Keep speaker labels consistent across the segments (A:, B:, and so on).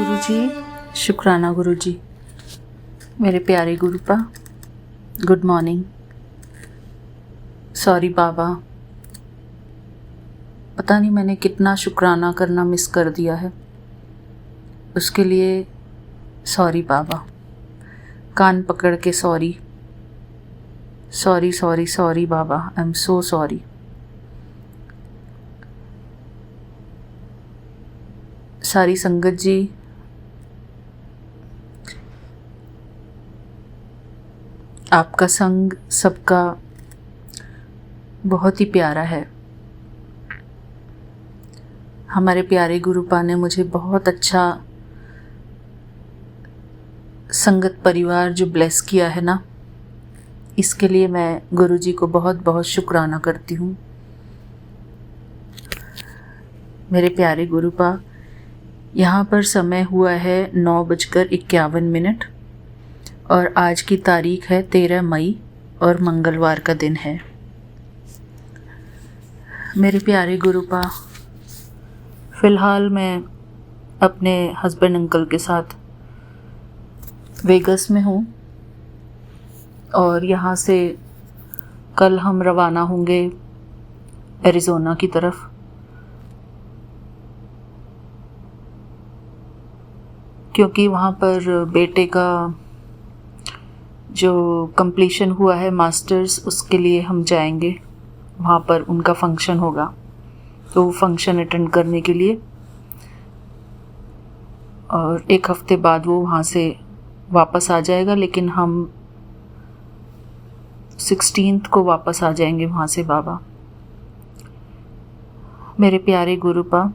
A: गुरुजी, शुक्राना गुरुजी। मेरे प्यारे गुरुपा, गुड मॉर्निंग। सॉरी बाबा, पता नहीं मैंने कितना शुक्राना करना मिस कर दिया है, उसके लिए सॉरी बाबा। कान पकड़ के sorry sorry sorry sorry Baba, I am so sorry. सारी संगत जी, आपका संग सबका बहुत ही प्यारा है। हमारे प्यारे गुरुपा ने मुझे बहुत अच्छा संगत परिवार जो ब्लेस किया है ना, इसके लिए मैं गुरुजी को बहुत बहुत शुक्राना करती हूँ। मेरे प्यारे गुरुपा, यहाँ पर समय हुआ है 9:51 और आज की तारीख है 13 मई और मंगलवार का दिन है। मेरे प्यारे गुरुपा, फ़िलहाल मैं अपने हस्बैंड अंकल के साथ वेगस में हूँ और यहाँ से कल हम रवाना होंगे एरिज़ोना की तरफ। क्योंकि वहाँ पर बेटे का जो कंप्लीशन हुआ है मास्टर्स, उसके लिए हम जाएंगे। वहाँ पर उनका फंक्शन होगा, तो वो फंक्शन अटेंड करने के लिए, और एक हफ्ते बाद वो वहाँ से वापस आ जाएगा। लेकिन हम 16 को वापस आ जाएंगे वहाँ से बाबा। मेरे प्यारे गुरुपा,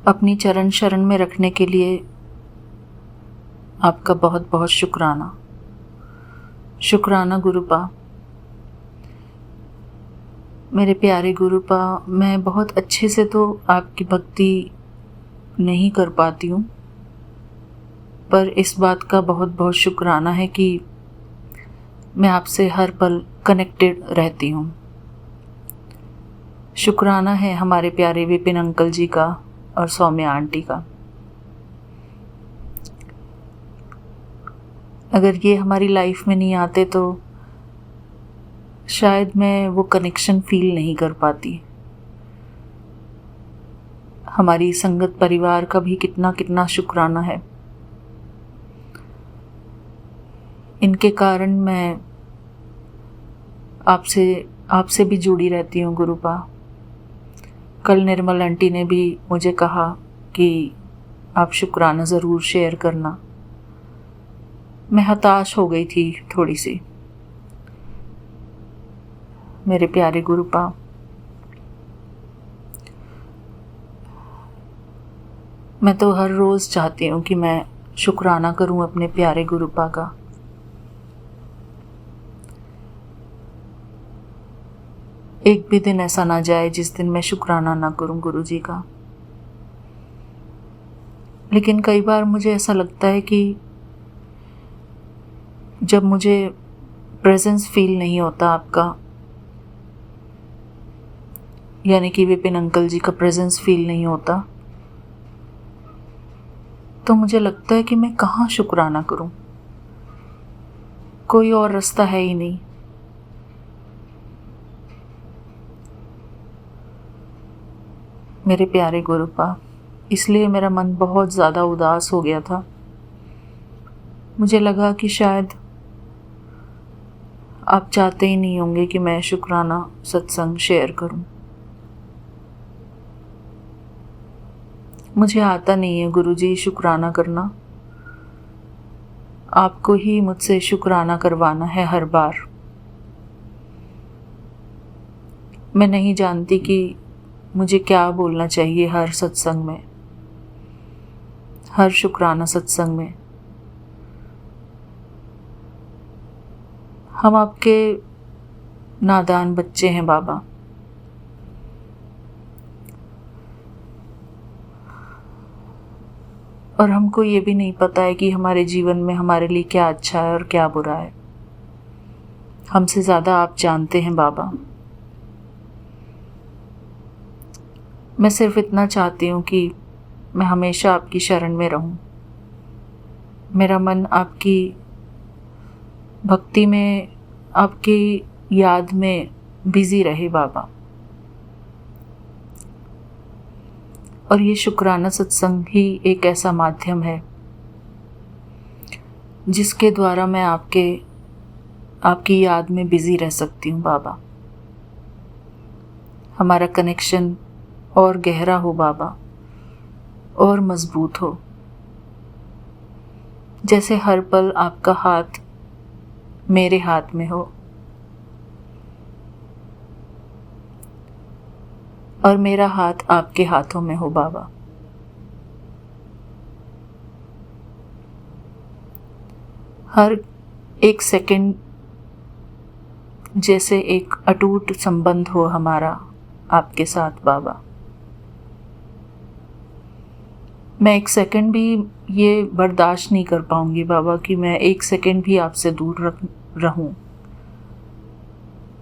A: अपनी चरण शरण में रखने के लिए आपका बहुत बहुत शुक्राना। शुक्राना गुरुपा। मेरे प्यारे गुरुपा, मैं बहुत अच्छे से तो आपकी भक्ति नहीं कर पाती हूँ, पर इस बात का बहुत बहुत शुक्राना है कि मैं आपसे हर पल कनेक्टेड रहती हूँ। शुक्राना है हमारे प्यारे विपिन अंकल जी का और सौम्या आंटी का। अगर ये हमारी लाइफ में नहीं आते तो शायद मैं वो कनेक्शन फील नहीं कर पाती। हमारी संगत परिवार का भी कितना कितना शुक्राना है। इनके कारण मैं आपसे भी जुड़ी रहती हूँ गुरुपा। कल निर्मल आंटी ने भी मुझे कहा कि आप शुक्राना ज़रूर शेयर करना। मैं हताश हो गई थी थोड़ी सी। मेरे प्यारे गुरुपा, मैं तो हर रोज़ चाहती हूँ कि मैं शुक्राना करूँ अपने प्यारे गुरुपा का। एक भी दिन ऐसा ना जाए जिस दिन मैं शुक्राना ना करूँ गुरुजी का। लेकिन कई बार मुझे ऐसा लगता है कि जब मुझे प्रेजेंस फील नहीं होता आपका, यानी कि विपिन अंकल जी का प्रेजेंस फील नहीं होता, तो मुझे लगता है कि मैं कहाँ शुक्राना करूं। कोई और रास्ता है ही नहीं। मेरे प्यारे गुरुपा, इसलिए मेरा मन बहुत ज़्यादा उदास हो गया था। मुझे लगा कि शायद आप चाहते ही नहीं होंगे कि मैं शुक्राना सत्संग शेयर करूं। मुझे आता नहीं है गुरुजी शुक्राना करना। आपको ही मुझसे शुक्राना करवाना है हर बार। मैं नहीं जानती कि मुझे क्या बोलना चाहिए हर सत्संग में, हर शुक्राना सत्संग में। हम आपके नादान बच्चे हैं बाबा। और हमको ये भी नहीं पता है कि हमारे जीवन में हमारे लिए क्या अच्छा है और क्या बुरा है। हमसे ज़्यादा आप जानते हैं बाबा। मैं सिर्फ इतना चाहती हूँ कि मैं हमेशा आपकी शरण में रहूं। मेरा मन आपकी भक्ति में, आपकी याद में बिजी रहे बाबा। और ये शुक्राना सत्संग ही एक ऐसा माध्यम है जिसके द्वारा मैं आपकी याद में बिजी रह सकती हूँ बाबा। हमारा कनेक्शन और गहरा हो बाबा, और मजबूत हो। जैसे हर पल आपका हाथ मेरे हाथ में हो और मेरा हाथ आपके हाथों में हो बाबा। हर एक सेकंड जैसे एक अटूट संबंध हो हमारा आपके साथ बाबा। मैं एक सेकंड भी ये बर्दाश्त नहीं कर पाऊंगी बाबा कि मैं एक सेकंड भी आपसे दूर रहूं,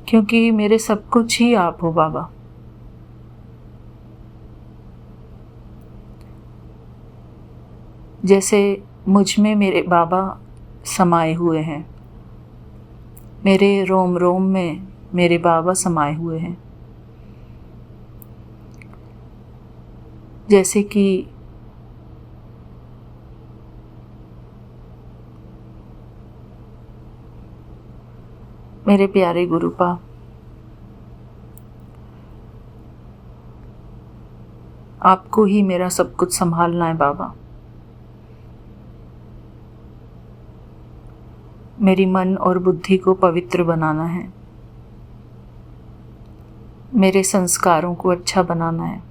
A: क्योंकि मेरे सब कुछ ही आप हो बाबा। जैसे मुझ में मेरे बाबा समाये हुए हैं, मेरे रोम रोम में मेरे बाबा समाये हुए हैं। जैसे कि मेरे प्यारे गुरुपा, आपको ही मेरा सब कुछ संभालना है बाबा। मेरी मन और बुद्धि को पवित्र बनाना है, मेरे संस्कारों को अच्छा बनाना है,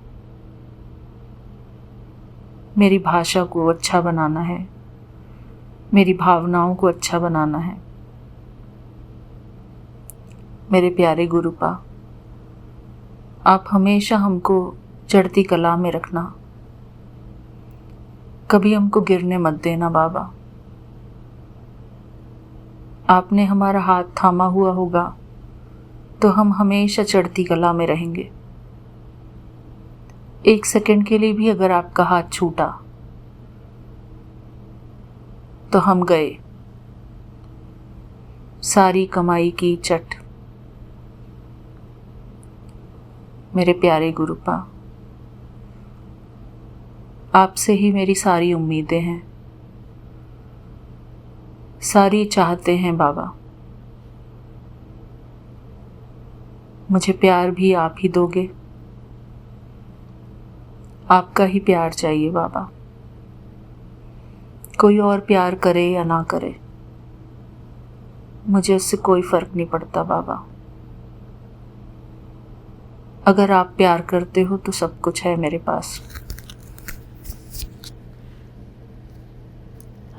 A: मेरी भाषा को अच्छा बनाना है, मेरी भावनाओं को अच्छा बनाना है। मेरे प्यारे गुरुपा, आप हमेशा हमको चढ़ती कला में रखना, कभी हमको गिरने मत देना बाबा। आपने हमारा हाथ थामा हुआ होगा तो हम हमेशा चढ़ती कला में रहेंगे। एक सेकंड के लिए भी अगर आपका हाथ छूटा तो हम गए, सारी कमाई की चट। मेरे प्यारे गुरुपा, आपसे ही मेरी सारी उम्मीदें हैं, सारी चाहते हैं बाबा। मुझे प्यार भी आप ही दोगे, आपका ही प्यार चाहिए बाबा। कोई और प्यार करे या ना करे, मुझे उससे कोई फर्क नहीं पड़ता बाबा। अगर आप प्यार करते हो तो सब कुछ है मेरे पास।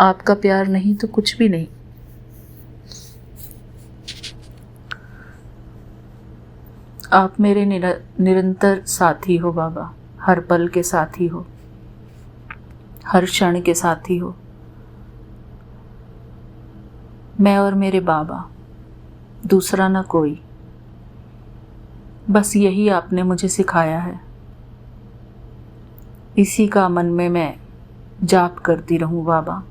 A: आपका प्यार नहीं तो कुछ भी नहीं। आप मेरे निरंतर साथी हो बाबा, हर पल के साथी हो, हर क्षण के साथी हो। मैं और मेरे बाबा, दूसरा ना कोई। बस यही आपने मुझे सिखाया है, इसी का मन में मैं जाप करती रहूं बाबा।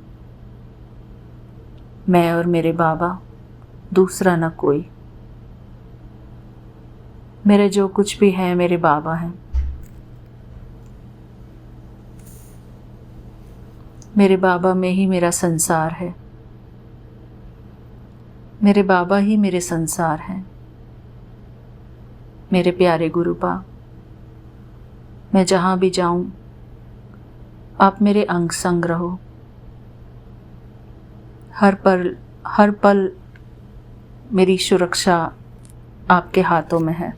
A: मैं और मेरे बाबा, दूसरा ना कोई। मेरे जो कुछ भी है मेरे बाबा हैं। मेरे बाबा में ही मेरा संसार है, मेरे बाबा ही मेरे संसार हैं। मेरे प्यारे गुरुपा, मैं जहाँ भी जाऊँ आप मेरे अंग संग रहो। हर पल मेरी सुरक्षा आपके हाथों में है।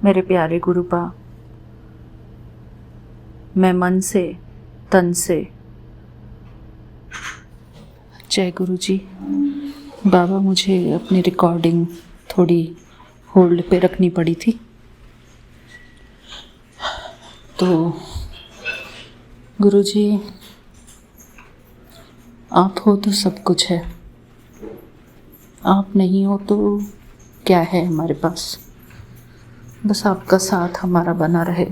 A: मेरे प्यारे गुरुपा, मैं मन से, तन से, जय गुरु जी। बाबा, मुझे अपनी रिकॉर्डिंग थोड़ी होल्ड पे रखनी पड़ी थी, तो गुरु जी आप हो तो सब कुछ है, आप नहीं हो तो क्या है हमारे पास। बस आपका साथ हमारा बना रहे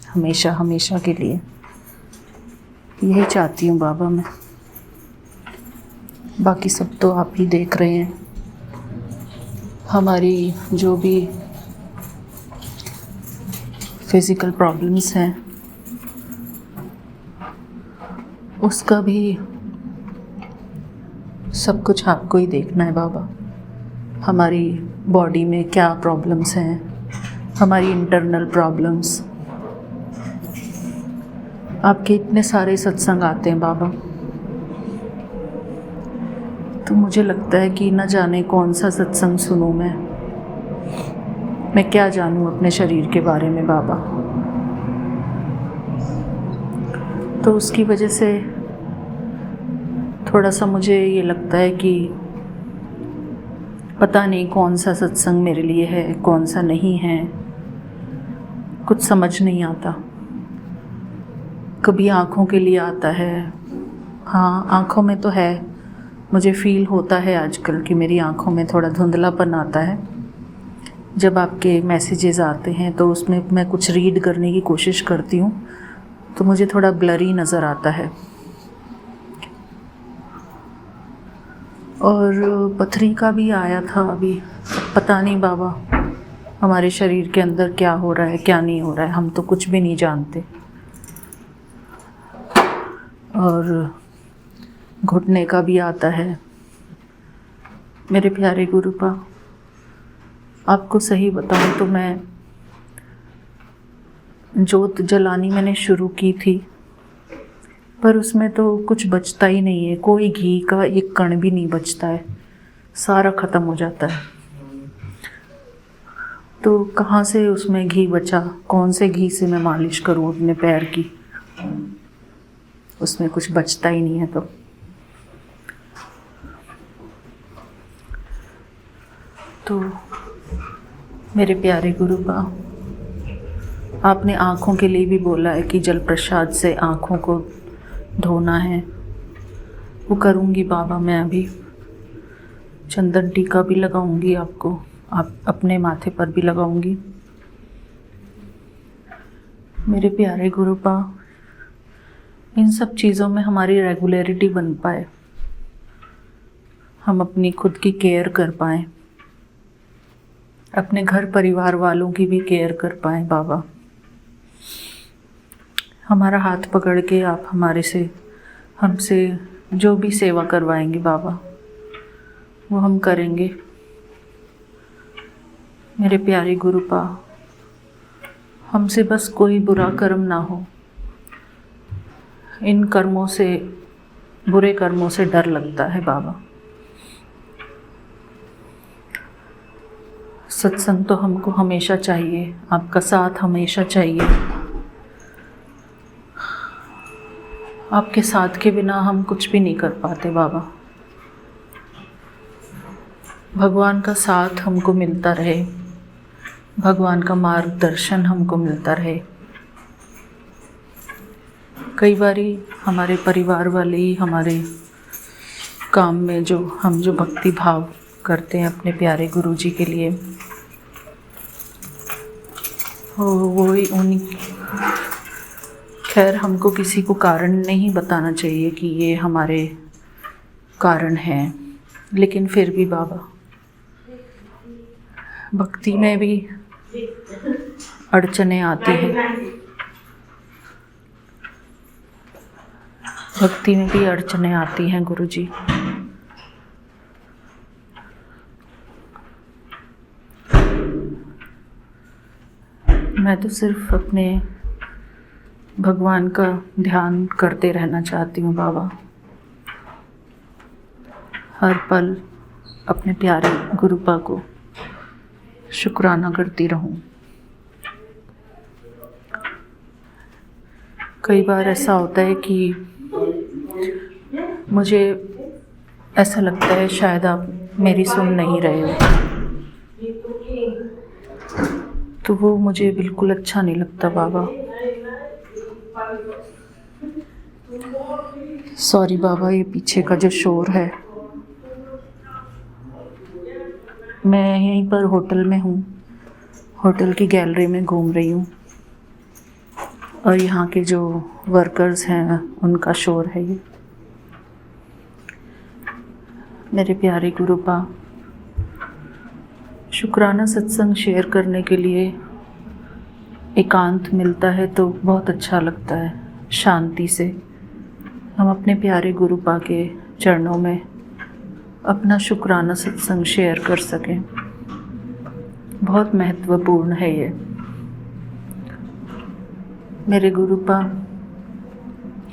A: हमेशा हमेशा के लिए, यही चाहती हूँ बाबा मैं। बाकी सब तो आप ही देख रहे हैं। हमारी जो भी फिज़िकल प्रॉब्लम्स हैं उसका भी सब कुछ आपको ही देखना है बाबा। हमारी बॉडी में क्या प्रॉब्लम्स हैं, हमारी इंटरनल प्रॉब्लम्स। आपके इतने सारे सत्संग आते हैं बाबा, तो मुझे लगता है कि न जाने कौन सा सत्संग सुनूं मैं क्या जानूं अपने शरीर के बारे में बाबा। तो उसकी वजह से थोड़ा सा मुझे ये लगता है कि पता नहीं कौन सा सत्संग मेरे लिए है, कौन सा नहीं है, कुछ समझ नहीं आता। कभी आँखों के लिए आता है, हाँ आँखों में तो है, मुझे फ़ील होता है आजकल कि मेरी आँखों में थोड़ा धुंधलापन आता है। जब आपके मैसेजेस आते हैं तो उसमें मैं कुछ रीड करने की कोशिश करती हूँ तो मुझे थोड़ा ब्लरी नज़र आता है। और पथरी का भी आया था अभी, पता नहीं बाबा हमारे शरीर के अंदर क्या हो रहा है क्या नहीं हो रहा है, हम तो कुछ भी नहीं जानते। और घुटने का भी आता है। मेरे प्यारे गुरुपा, आपको सही बताऊं तो मैं जोत जलानी मैंने शुरू की थी, पर उसमें तो कुछ बचता ही नहीं है, कोई घी का एक कण भी नहीं बचता है, सारा ख़त्म हो जाता है। तो कहाँ से उसमें घी बचा, कौन से घी से मैं मालिश करूँ अपने पैर की, उसमें कुछ बचता ही नहीं है। तो मेरे प्यारे गुरुपा, आपने आँखों के लिए भी बोला है कि जल प्रसाद से आँखों को धोना है, वो करूँगी बाबा। मैं अभी चंदन टीका भी लगाऊंगी आपको, आप अपने माथे पर भी लगाऊंगी। मेरे प्यारे गुरुपा, इन सब चीज़ों में हमारी रेगुलरिटी बन पाए, हम अपनी खुद की केयर कर पाएँ, अपने घर परिवार वालों की भी केयर कर पाएँ बाबा। हमारा हाथ पकड़ के आप हमसे जो भी सेवा करवाएंगे बाबा वो हम करेंगे। मेरे प्यारे गुरुपा, हमसे बस कोई बुरा कर्म ना हो, इन कर्मों से, बुरे कर्मों से डर लगता है बाबा। सत्संग तो हमको हमेशा चाहिए, आपका साथ हमेशा चाहिए। आपके साथ के बिना हम कुछ भी नहीं कर पाते बाबा। भगवान का साथ हमको मिलता रहे, भगवान का मार्गदर्शन हमको मिलता रहे। कई बारी हमारे परिवार वाले ही हमारे काम में हम जो भक्ति भाव करते हैं अपने प्यारे गुरु जी के लिए, वो ही उन्हीं, खैर हमको किसी को कारण नहीं बताना चाहिए कि ये हमारे कारण हैं, लेकिन फिर भी बाबा भक्ति में भी अड़चनें आती हैं, भक्ति में भी अड़चनें आती हैं गुरु जी। मैं तो सिर्फ अपने भगवान का ध्यान करते रहना चाहती हूँ बाबा, हर पल अपने प्यारे गुरुपा को शुक्राना करती रहूं। कई बार ऐसा होता है कि मुझे ऐसा लगता है शायद आप मेरी सुन नहीं रहे हो, तो वो मुझे बिल्कुल अच्छा नहीं लगता बाबा। सॉरी बाबा, ये पीछे का जो शोर है मैं यहीं पर होटल में हूँ, होटल की गैलरी में घूम रही हूँ और यहाँ के जो वर्कर्स हैं उनका शोर है ये। मेरे प्यारे गुरुपा, शुक्राना सत्संग शेयर करने के लिए एकांत मिलता है तो बहुत अच्छा लगता है। शांति से हम अपने प्यारे गुरुपा के चरणों में अपना शुक्राना सत्संग शेयर कर सकें, बहुत महत्वपूर्ण है ये। मेरे गुरुपा,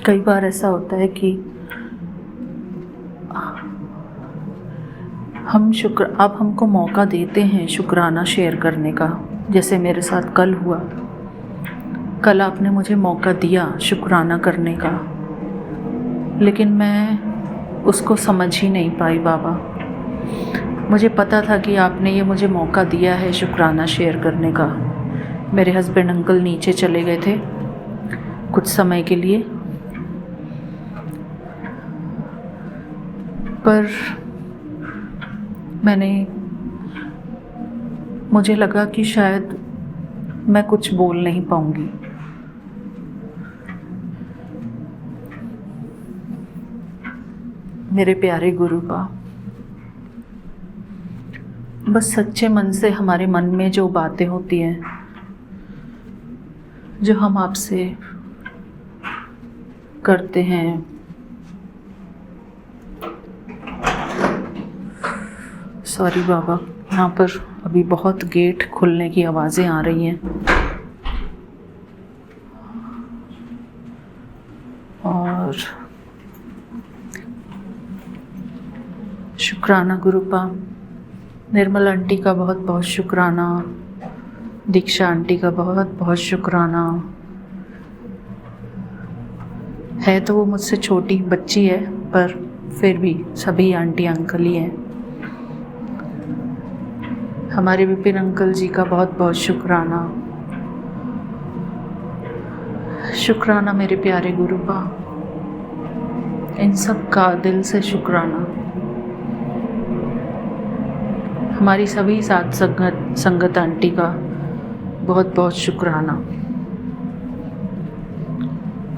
A: कई बार ऐसा होता है कि आप हमको मौका देते हैं शुक्राना शेयर करने का, जैसे मेरे साथ कल हुआ। कल आपने मुझे मौका दिया शुक्राना करने का, लेकिन मैं उसको समझ ही नहीं पाई बाबा। मुझे पता था कि आपने ये मुझे मौका दिया है शुक्राना शेयर करने का। मेरे हस्बैंड अंकल नीचे चले गए थे कुछ समय के लिए, पर मुझे लगा कि शायद मैं कुछ बोल नहीं पाऊंगी। मेरे प्यारे गुरुपा, बस सच्चे मन से हमारे मन में जो बातें होती हैं, जो हम आपसे करते हैं, सॉरी बाबा, यहाँ पर अभी बहुत गेट खुलने की आवाज़ें आ रही हैं। और शुक्राना गुरुपा, निर्मल आंटी का बहुत बहुत शुक्राना, दीक्षा आंटी का बहुत बहुत शुक्राना। है तो वो मुझसे छोटी बच्ची है, पर फिर भी सभी आंटी अंकल ही हैं। हमारे विपिन अंकल जी का बहुत बहुत शुक्राना। शुक्राना मेरे प्यारे गुरुपा, इन सब का दिल से शुक्राना। हमारी सभी साथ संगत आंटी का बहुत बहुत शुक्राना।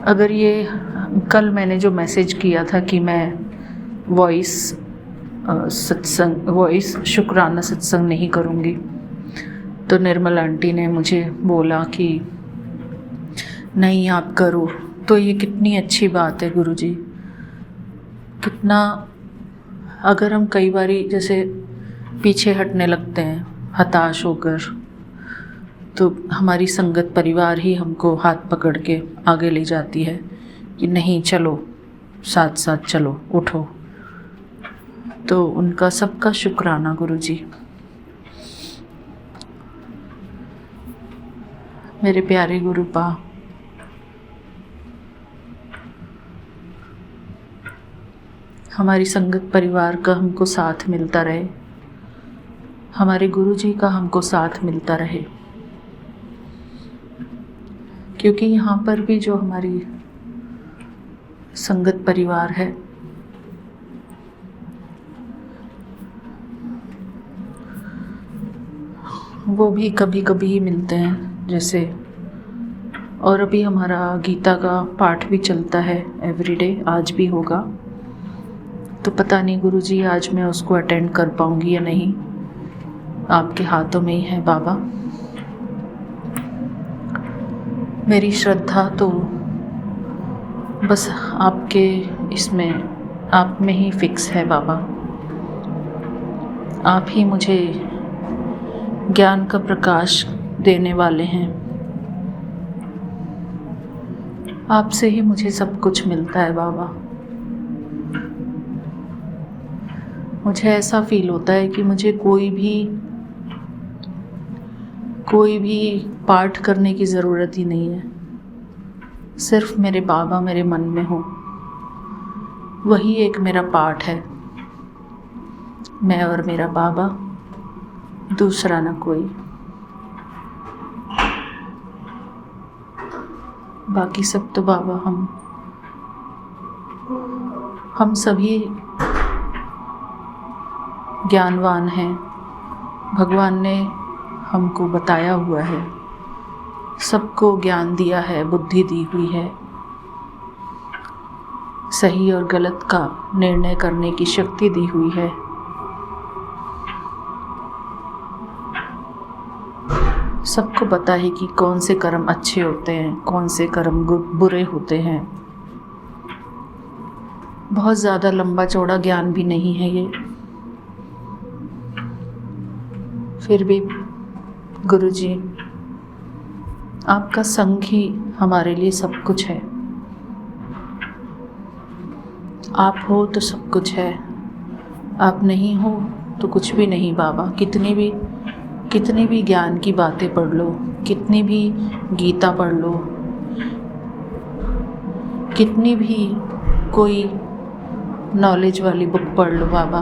A: अगर ये कल मैंने जो मैसेज किया था कि मैं वॉइस शुक्राना सत्संग नहीं करूँगी, तो निर्मल आंटी ने मुझे बोला कि नहीं आप करो। तो ये कितनी अच्छी बात है गुरुजी। कितना, अगर हम कई बारी जैसे पीछे हटने लगते हैं हताश होकर, तो हमारी संगत परिवार ही हमको हाथ पकड़ के आगे ले जाती है कि नहीं चलो, साथ साथ चलो, उठो। तो उनका सबका शुक्राना गुरुजी। मेरे प्यारे गुरुपा, हमारी संगत परिवार का हमको साथ मिलता रहे, हमारे गुरुजी का हमको साथ मिलता रहे, क्योंकि यहाँ पर भी जो हमारी संगत परिवार है, वो भी कभी कभी ही मिलते हैं जैसे। और अभी हमारा गीता का पाठ भी चलता है एवरीडे, आज भी होगा। तो पता नहीं गुरुजी आज मैं उसको अटेंड कर पाऊँगी या नहीं, आपके हाथों में ही है बाबा। मेरी श्रद्धा तो बस आपके इसमें, आप में ही फिक्स है बाबा। आप ही मुझे ज्ञान का प्रकाश देने वाले हैं। आपसे ही मुझे सब कुछ मिलता है बाबा। मुझे ऐसा फील होता है कि मुझे कोई भी पाठ करने की ज़रूरत ही नहीं है। सिर्फ मेरे बाबा मेरे मन में हो, वही एक मेरा पाठ है। मैं और मेरा बाबा, दूसरा ना कोई। बाकी सब तो बाबा हम सभी ज्ञानवान हैं, भगवान ने हमको बताया हुआ है, सबको ज्ञान दिया है, बुद्धि दी हुई है, सही और गलत का निर्णय करने की शक्ति दी हुई है। सबको पता है कि कौन से कर्म अच्छे होते हैं, कौन से कर्म बुरे होते हैं। बहुत ज़्यादा लंबा चौड़ा ज्ञान भी नहीं है ये, फिर भी गुरुजी आपका संग ही हमारे लिए सब कुछ है। आप हो तो सब कुछ है, आप नहीं हो तो कुछ भी नहीं बाबा। कितनी भी ज्ञान की बातें पढ़ लो, कितनी भी गीता पढ़ लो, कितनी भी कोई नॉलेज वाली बुक पढ़ लो बाबा,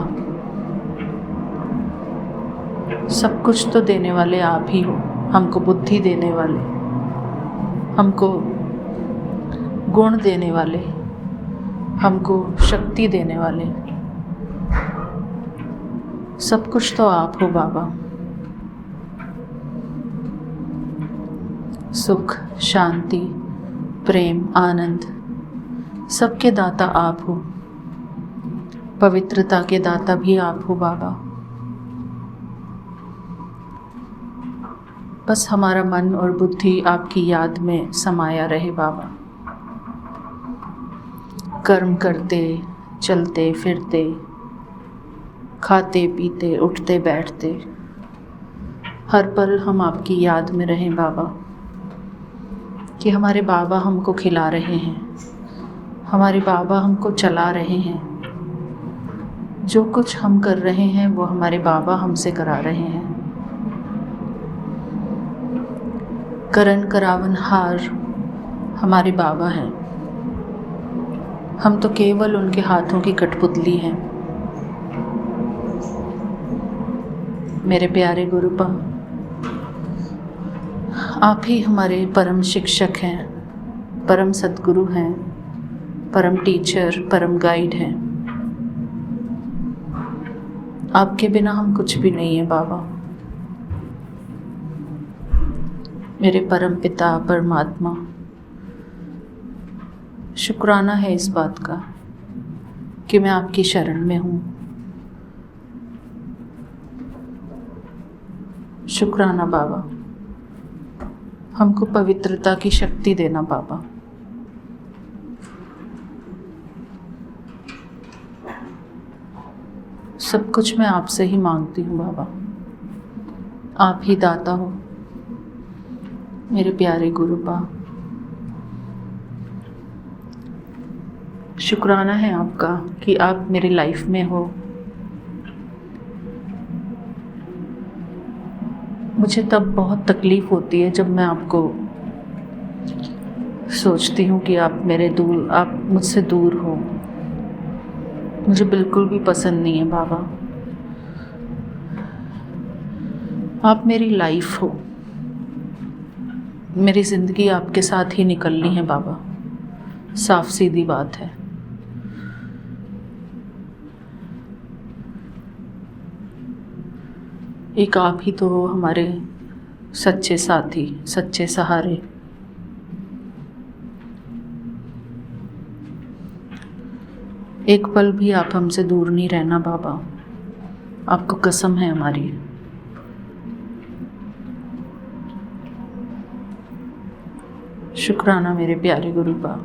A: सब कुछ तो देने वाले आप ही हो। हमको बुद्धि देने वाले, हमको गुण देने वाले, हमको शक्ति देने वाले, सब कुछ तो आप हो बाबा। सुख, शांति, प्रेम, आनंद, सबके दाता आप हो। पवित्रता के दाता भी आप हो बाबा। बस हमारा मन और बुद्धि आपकी याद में समाया रहे बाबा। कर्म करते, चलते फिरते, खाते पीते, उठते बैठते, हर पल हम आपकी याद में रहें बाबा, कि हमारे बाबा हमको खिला रहे हैं, हमारे बाबा हमको चला रहे हैं। जो कुछ हम कर रहे हैं वो हमारे बाबा हमसे करा रहे हैं। करन करावन हार हमारे बाबा हैं, हम तो केवल उनके हाथों की कठपुतली हैं। मेरे प्यारे गुरुपा, आप ही हमारे परम शिक्षक हैं, परम सद्गुरु हैं, परम टीचर, परम गाइड हैं। आपके बिना हम कुछ भी नहीं है बाबा। मेरे परम पिता परमात्मा, शुक्राना है इस बात का कि मैं आपकी शरण में हूँ। शुक्राना बाबा, हमको पवित्रता की शक्ति देना बाबा। सब कुछ मैं आपसे ही मांगती हूँ बाबा। आप ही दाता हो मेरे प्यारे गुरुपा। शुक्राना है आपका कि आप मेरी लाइफ में हो। मुझे तब बहुत तकलीफ़ होती है जब मैं आपको सोचती हूँ कि आप मुझसे दूर हो। मुझे बिल्कुल भी पसंद नहीं है बाबा। आप मेरी लाइफ हो, मेरी ज़िंदगी आपके साथ ही निकलनी है बाबा। साफ सीधी बात है। एक आप ही तो हो हमारे सच्चे साथी, सच्चे सहारे। एक पल भी आप हमसे दूर नहीं रहना बाबा, आपको कसम है हमारी। शुक्राना मेरे प्यारे गुरुपा।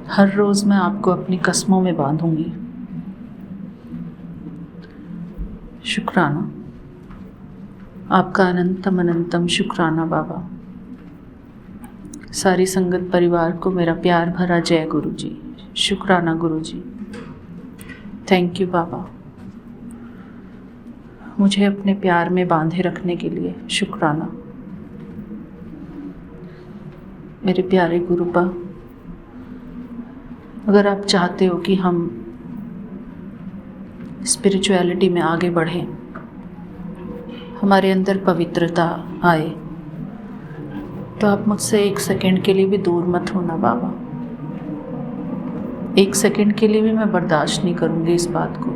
A: हर रोज़ मैं आपको अपनी कस्मों में बांधूंगी। शुक्राना, आपका अनंतम अनंतम शुक्राना बाबा। सारी संगत परिवार को मेरा प्यार भरा जय गुरु जी। शुक्राना गुरु जी। थैंक यू बाबा, मुझे अपने प्यार में बांधे रखने के लिए। शुक्राना मेरे प्यारे गुरुपा। अगर आप चाहते हो कि हम स्पिरिचुअलिटी में आगे बढ़ें, हमारे अंदर पवित्रता आए, तो आप मुझसे 1 सेकंड के लिए भी दूर मत होना बाबा। 1 सेकंड के लिए भी मैं बर्दाश्त नहीं करूँगी इस बात को।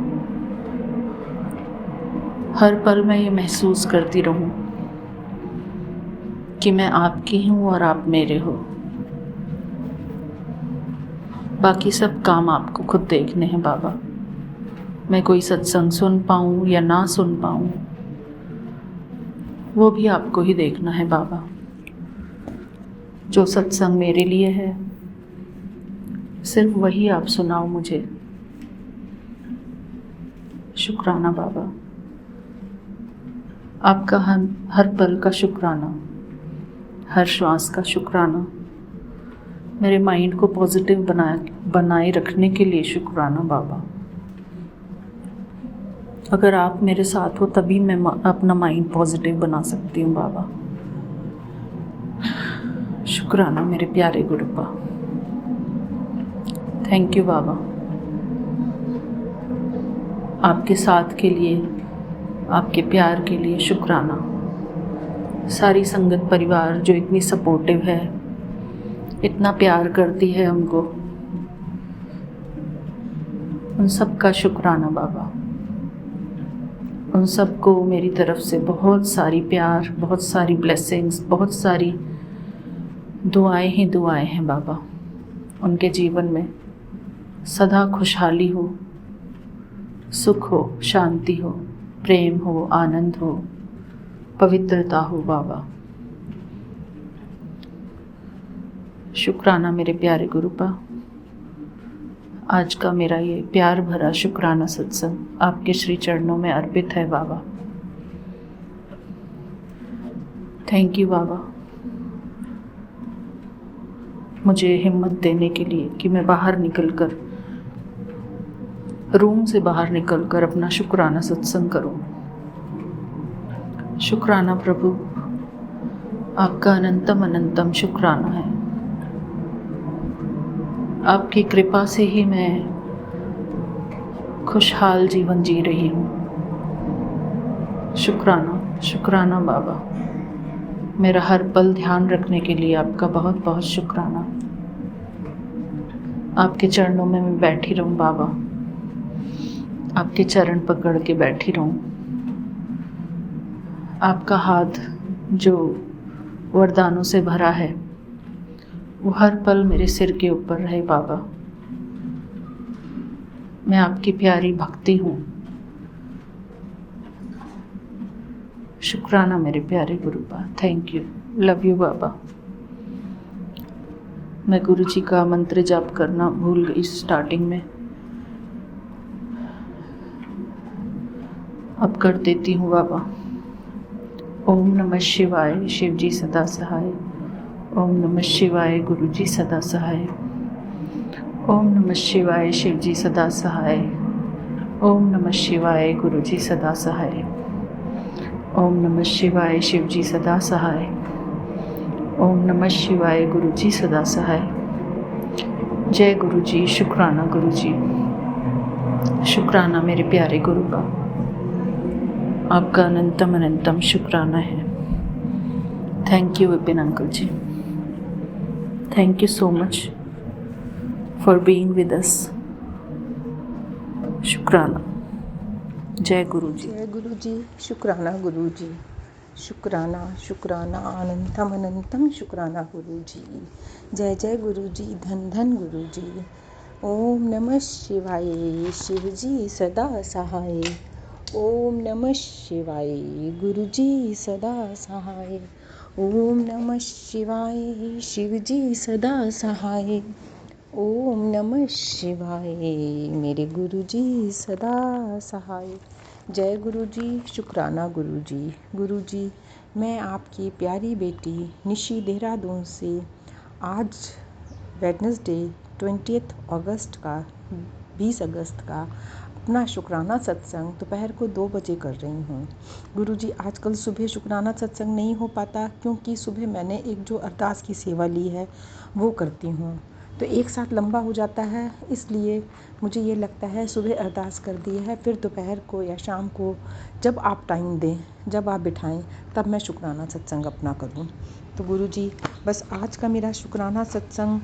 A: हर पल मैं ये महसूस करती रहूं कि मैं आपकी हूँ और आप मेरे हो। बाकी सब काम आपको खुद देखने हैं बाबा। मैं कोई सत्संग सुन पाऊँ या ना सुन पाऊँ, वो भी आपको ही देखना है बाबा। जो सत्संग मेरे लिए है सिर्फ वही आप सुनाओ मुझे। शुक्राना बाबा, आपका हर पल का शुक्राना, हर श्वास का शुक्राना, मेरे माइंड को पॉजिटिव बनाए रखने के लिए शुक्राना बाबा। अगर आप मेरे साथ हो तभी मैं अपना माइंड पॉजिटिव बना सकती हूँ बाबा। शुक्राना मेरे प्यारे गुरुपा। थैंक यू बाबा, आपके साथ के लिए, आपके प्यार के लिए शुक्राना। सारी संगत परिवार जो इतनी सपोर्टिव है, इतना प्यार करती है हमको, उन सब का शुक्राना बाबा। उन सबको मेरी तरफ से बहुत सारी प्यार, बहुत सारी ब्लेसिंग्स, बहुत सारी दुआएं ही दुआएं हैं बाबा। उनके जीवन में सदा खुशहाली हो, सुख हो, शांति हो, प्रेम हो, आनंद हो, पवित्रता हो बाबा। शुक्राना मेरे प्यारे गुरुपा। आज का मेरा ये प्यार भरा शुक्राना सत्संग आपके श्री चरणों में अर्पित है बाबा। थैंक यू बाबा, मुझे हिम्मत देने के लिए कि मैं बाहर निकलकर, रूम से बाहर निकलकर अपना शुक्राना सत्संग करूं। शुक्राना प्रभु, आपका अनंतम अनंतम शुक्राना है। आपकी कृपा से ही मैं खुशहाल जीवन जी रही हूँ। शुक्राना, शुक्राना बाबा। मेरा हर पल ध्यान रखने के लिए आपका बहुत बहुत शुक्राना। आपके चरणों में मैं बैठी रहूं बाबा, आपके चरण पकड़ के बैठी रहूं। आपका हाथ जो वरदानों से भरा है वो हर पल मेरे सिर के ऊपर रहे बाबा। मैं आपकी प्यारी भक्ति हूँ। शुक्राना मेरे प्यारे गुरुपा। थैंक यू, लव यू बाबा। मैं गुरु जी का मंत्र जाप करना भूल गई स्टार्टिंग में, अब कर देती हूँ बाबा। ओम नमः शिवाय, शिव जी सदा सहाय। ओम नमः शिवाय, गुरु जी सदा सहाय। ओम नमः शिवाय, शिव जी सदा सहाय। ओम नमः शिवाय, गुरु जी सदा सहाय। ओम नमः शिवाय, शिव जी सदा सहाय। ओम नमः शिवाय, गुरु जी सदा सहाय। जय गुरु जी। शुक्राना गुरु जी। शुक्राना मेरे प्यारे गुरु का, आपका अनंतम अनंतम शुक्राना है। Thank you Vipin uncle ji. Thank you so much for being with us. शुक्राना। जय गुरु जी।
B: जय गुरु जी। शुक्राना गुरु जी। शुक्राना शुक्राना अनंतम अनंतम शुक्राना गुरु जी। जय जय गुरु जी। धन धन गुरु जी। ओम नमः शिवाय, शिव जी सदा सहाय। ओम नमः शिवाय, गुरु जी सदा सहाय। ओम नमः शिवाय, शिव जी सदा सहाय। ओम नमः शिवाय, मेरे गुरु जी सदा सहाय। जय गुरु जी। शुक्राना गुरु जी। गुरु जी, मैं आपकी प्यारी बेटी निशी देहरादून से आज वेडनेसडे 20 अगस्त का 20 अगस्त का अपना शुक्राना सत्संग दोपहर को 2 बजे कर रही हूँ। गुरु जी, आजकल सुबह शुक्राना सत्संग नहीं हो पाता क्योंकि सुबह मैंने एक जो अरदास की सेवा ली है वो करती हूँ, तो एक साथ लंबा हो जाता है। इसलिए मुझे ये लगता है सुबह अरदास कर दी है, फिर दोपहर को या शाम को जब आप टाइम दें, जब आप बिठाएं, तब मैं शुक्राना सत्संग अपना करूं। तो गुरु जी, बस आज का मेरा शुक्राना सत्संग,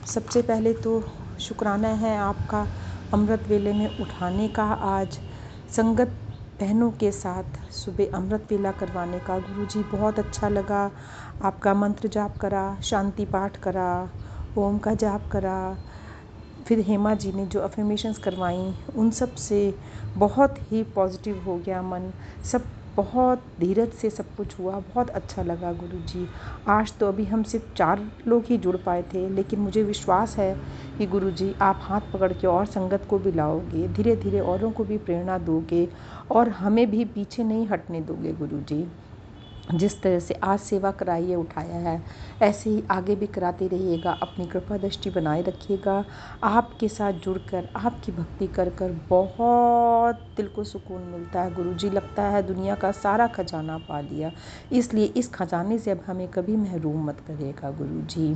B: सबसे पहले तो शुक्राना है आपका अमृत वेले में उठाने का। आज संगत बहनों के साथ सुबह अमृत वेला करवाने का। गुरुजी बहुत अच्छा लगा। आपका मंत्र जाप करा, शांति पाठ करा, ओम का जाप करा। फिर हेमा जी ने जो अफर्मेशंस करवाई उन सब से बहुत ही पॉजिटिव हो गया मन। सब बहुत धीरज से सब कुछ हुआ, बहुत अच्छा लगा गुरुजी। आज तो अभी हम सिर्फ 4 लोग ही जुड़ पाए थे, लेकिन मुझे विश्वास है कि गुरुजी आप हाथ पकड़ के और संगत को भी लाओगे, धीरे धीरे औरों को भी प्रेरणा दोगे और हमें भी पीछे नहीं हटने दोगे गुरुजी। जिस तरह से आज सेवा कराइए उठाया है, ऐसे ही आगे भी कराते रहिएगा। अपनी कृपा दृष्टि बनाए रखिएगा। आपके साथ जुड़कर, आपकी भक्ति कर कर बहुत दिल को सुकून मिलता है गुरुजी। लगता है दुनिया का सारा खजाना पा लिया। इसलिए इस खजाने से अब हमें कभी महरूम मत करिएगा गुरुजी।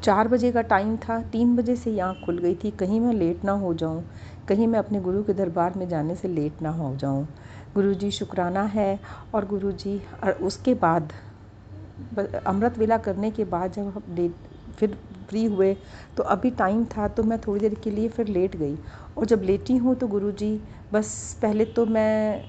B: 4 बजे का टाइम था, 3 बजे से आँख खुल गई थी। कहीं मैं लेट ना हो जाऊँ, कहीं मैं अपने गुरु के दरबार में जाने से लेट ना हो जाऊँ। गुरुजी शुक्राना है। और गुरुजी उसके बाद अमृत वेला करने के बाद जब हम फिर फ्री हुए तो अभी टाइम था, तो मैं थोड़ी देर के लिए फिर लेट गई। और जब लेटी हूँ तो गुरुजी बस पहले तो मैं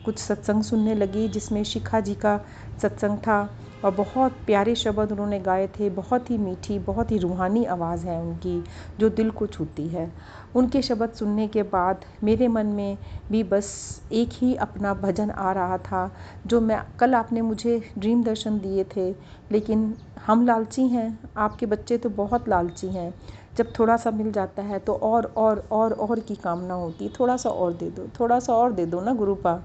B: कुछ सत्संग सुनने लगी, जिसमें शिखा जी का सत्संग था और बहुत प्यारे शब्द उन्होंने गाए थे। बहुत ही मीठी, बहुत ही रूहानी आवाज़ है उनकी, जो दिल को छूती है। उनके शब्द सुनने के बाद मेरे मन में भी बस एक ही अपना भजन आ रहा था, जो मैं कल आपने मुझे ड्रीम दर्शन दिए थे। लेकिन हम लालची हैं, आपके बच्चे तो बहुत लालची हैं। जब थोड़ा सा मिल जाता है तो और की कामना होती, थोड़ा सा और दे दो, थोड़ा सा और दे दो ना गुरुपा।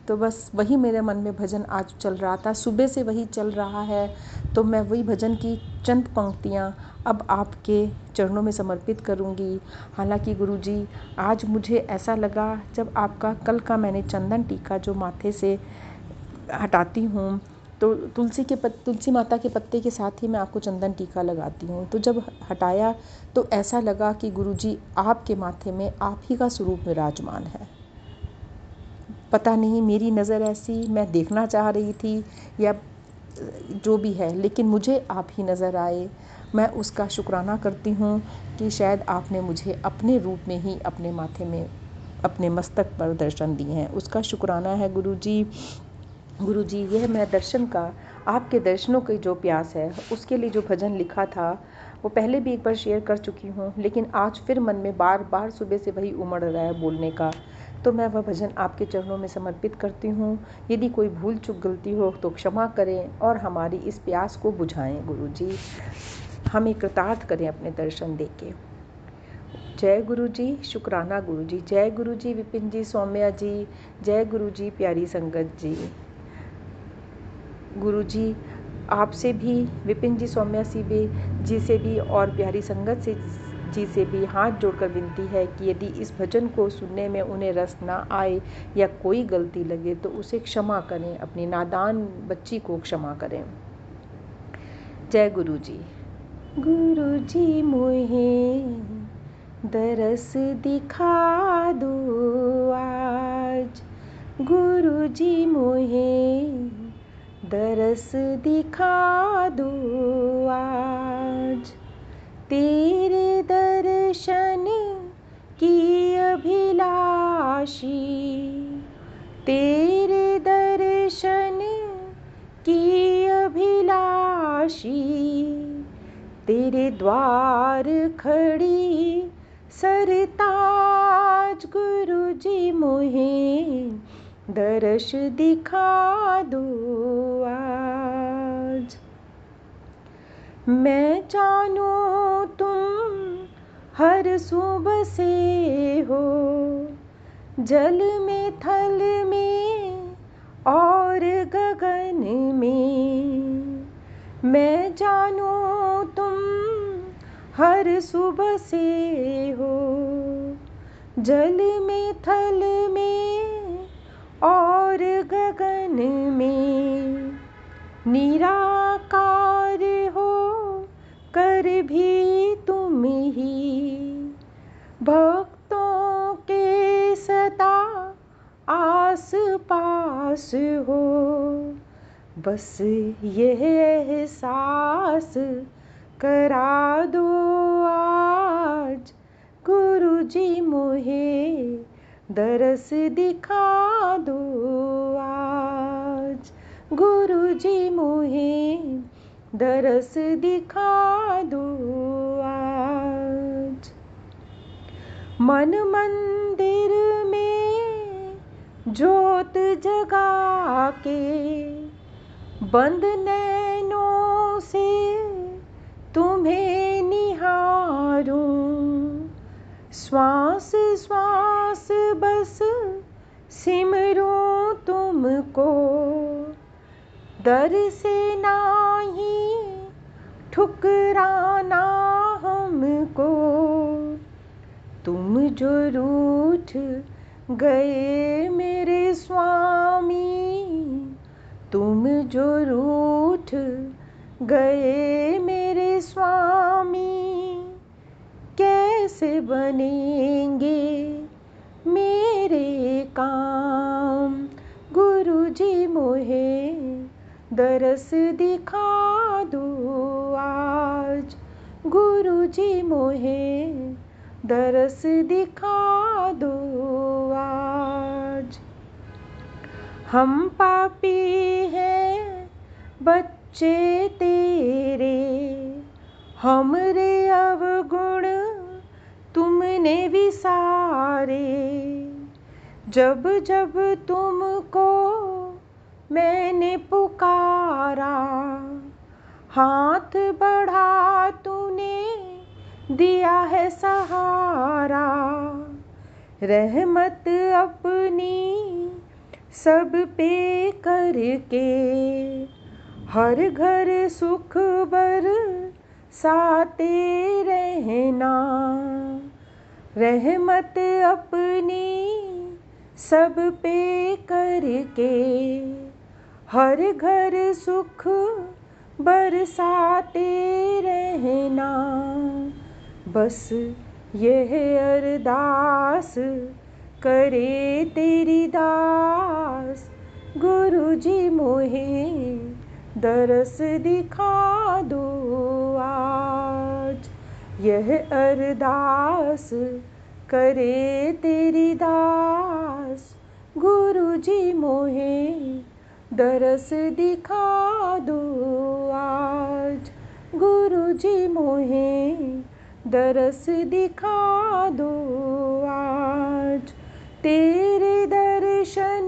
B: तो बस वही मेरे मन में भजन आज चल रहा था, सुबह से वही चल रहा है। तो मैं वही भजन की चंद पंक्तियाँ अब आपके चरणों में समर्पित करूँगी। हालांकि गुरुजी आज मुझे ऐसा लगा, जब आपका कल का मैंने चंदन टीका जो माथे से हटाती हूँ, तो तुलसी माता के पत्ते के साथ ही मैं आपको चंदन टीका लगाती हूँ। तो जब हटाया तो ऐसा लगा कि गुरुजी आपके माथे में आप ही का स्वरूप विराजमान है। पता नहीं मेरी नज़र ऐसी, मैं देखना चाह रही थी या जो भी है, लेकिन मुझे आप ही नज़र आए। मैं उसका शुक्राना करती हूँ कि शायद आपने मुझे अपने रूप में ही अपने माथे में, अपने मस्तक पर दर्शन दिए हैं। उसका शुक्राना है गुरुजी। गुरुजी यह मैं दर्शन का, आपके दर्शनों की जो प्यास है, उसके लिए जो भजन लिखा था वो पहले भी एक बार शेयर कर चुकी हूँ, लेकिन आज फिर मन में बार बार सुबह से वही उमड़ रहा है बोलने का। तो मैं वह भजन आपके चरणों में समर्पित करती हूँ। यदि कोई भूल चूक गलती हो तो क्षमा करें और हमारी इस प्यास को बुझाएं गुरुजी। हमें कृतार्थ करें अपने दर्शन देके। जय गुरुजी, शुक्राना गुरुजी। जय गुरुजी विपिन जी, सौम्या जी। जय गुरुजी प्यारी संगत जी। गुरुजी आपसे भी, विपिन जी, सौम्या जी से भी और प्यारी संगत से जी से भी हाथ जोड़कर विनती है कि यदि इस भजन को सुनने में उन्हें रस ना आए या कोई गलती लगे तो उसे क्षमा करें, अपनी नादान बच्ची को क्षमा करें। जय गुरुजी। गुरुजी मोहे दरस दिखा दो आज, गुरुजी मोहे दरस दिखा दो आज। तेरे दर्शन की अभिलाषी, तेरे दर्शन की अभिलाषी, तेरे द्वार खड़ी सरताज, गुरुजी मोहे दर्श दिखा दो आज। मैं जानू तुम हर सुबह से हो, जल में, थल में और गगन में। मैं जानू तुम हर सुबह से हो, जल में, थल में और गगन में। निराकार हो कर भी तुम ही, भक्तों के सदा आस पास हो। बस यह एहसास करा दो आज, गुरुजी मोहे दरस दिखा दो आज गुरुजी मोहे, दरस दिखा दो आज। मन मंदिर में ज्योत जगा के बंद नैनों से तुम्हें निहारूं, श्वास श्वास बस सिमरूं तुमको, दर से नाही ठुकराना हमको। तुम जो रूठ गए मेरे स्वामी, तुम जो रूठ गए मेरे स्वामी, कैसे बनेंगे मेरे काम। गुरुजी मोहे दरस दिखा दो आज, गुरुजी मोहे दरस दिखा दो आज। हम पापी हैं बच्चे तेरे, हमरे अवगुण तुमने विसारे। जब जब तुमको मैंने पुकारा, हाथ बढ़ा तूने दिया है सहारा। रहमत अपनी सब पे करके, हर घर सुख बरसाते रहना। रहमत अपनी सब पे करके, हर घर सुख बरसाते रहना। बस यह अरदास करे तेरी दास, गुरुजी मोहे दरस दिखा दो आज। यह अरदास करे तेरी दास, गुरुजी मोहे दरस दिखा दो आज। गुरुजी मोहे दरस दिखा दो आज। तेरे दर्शन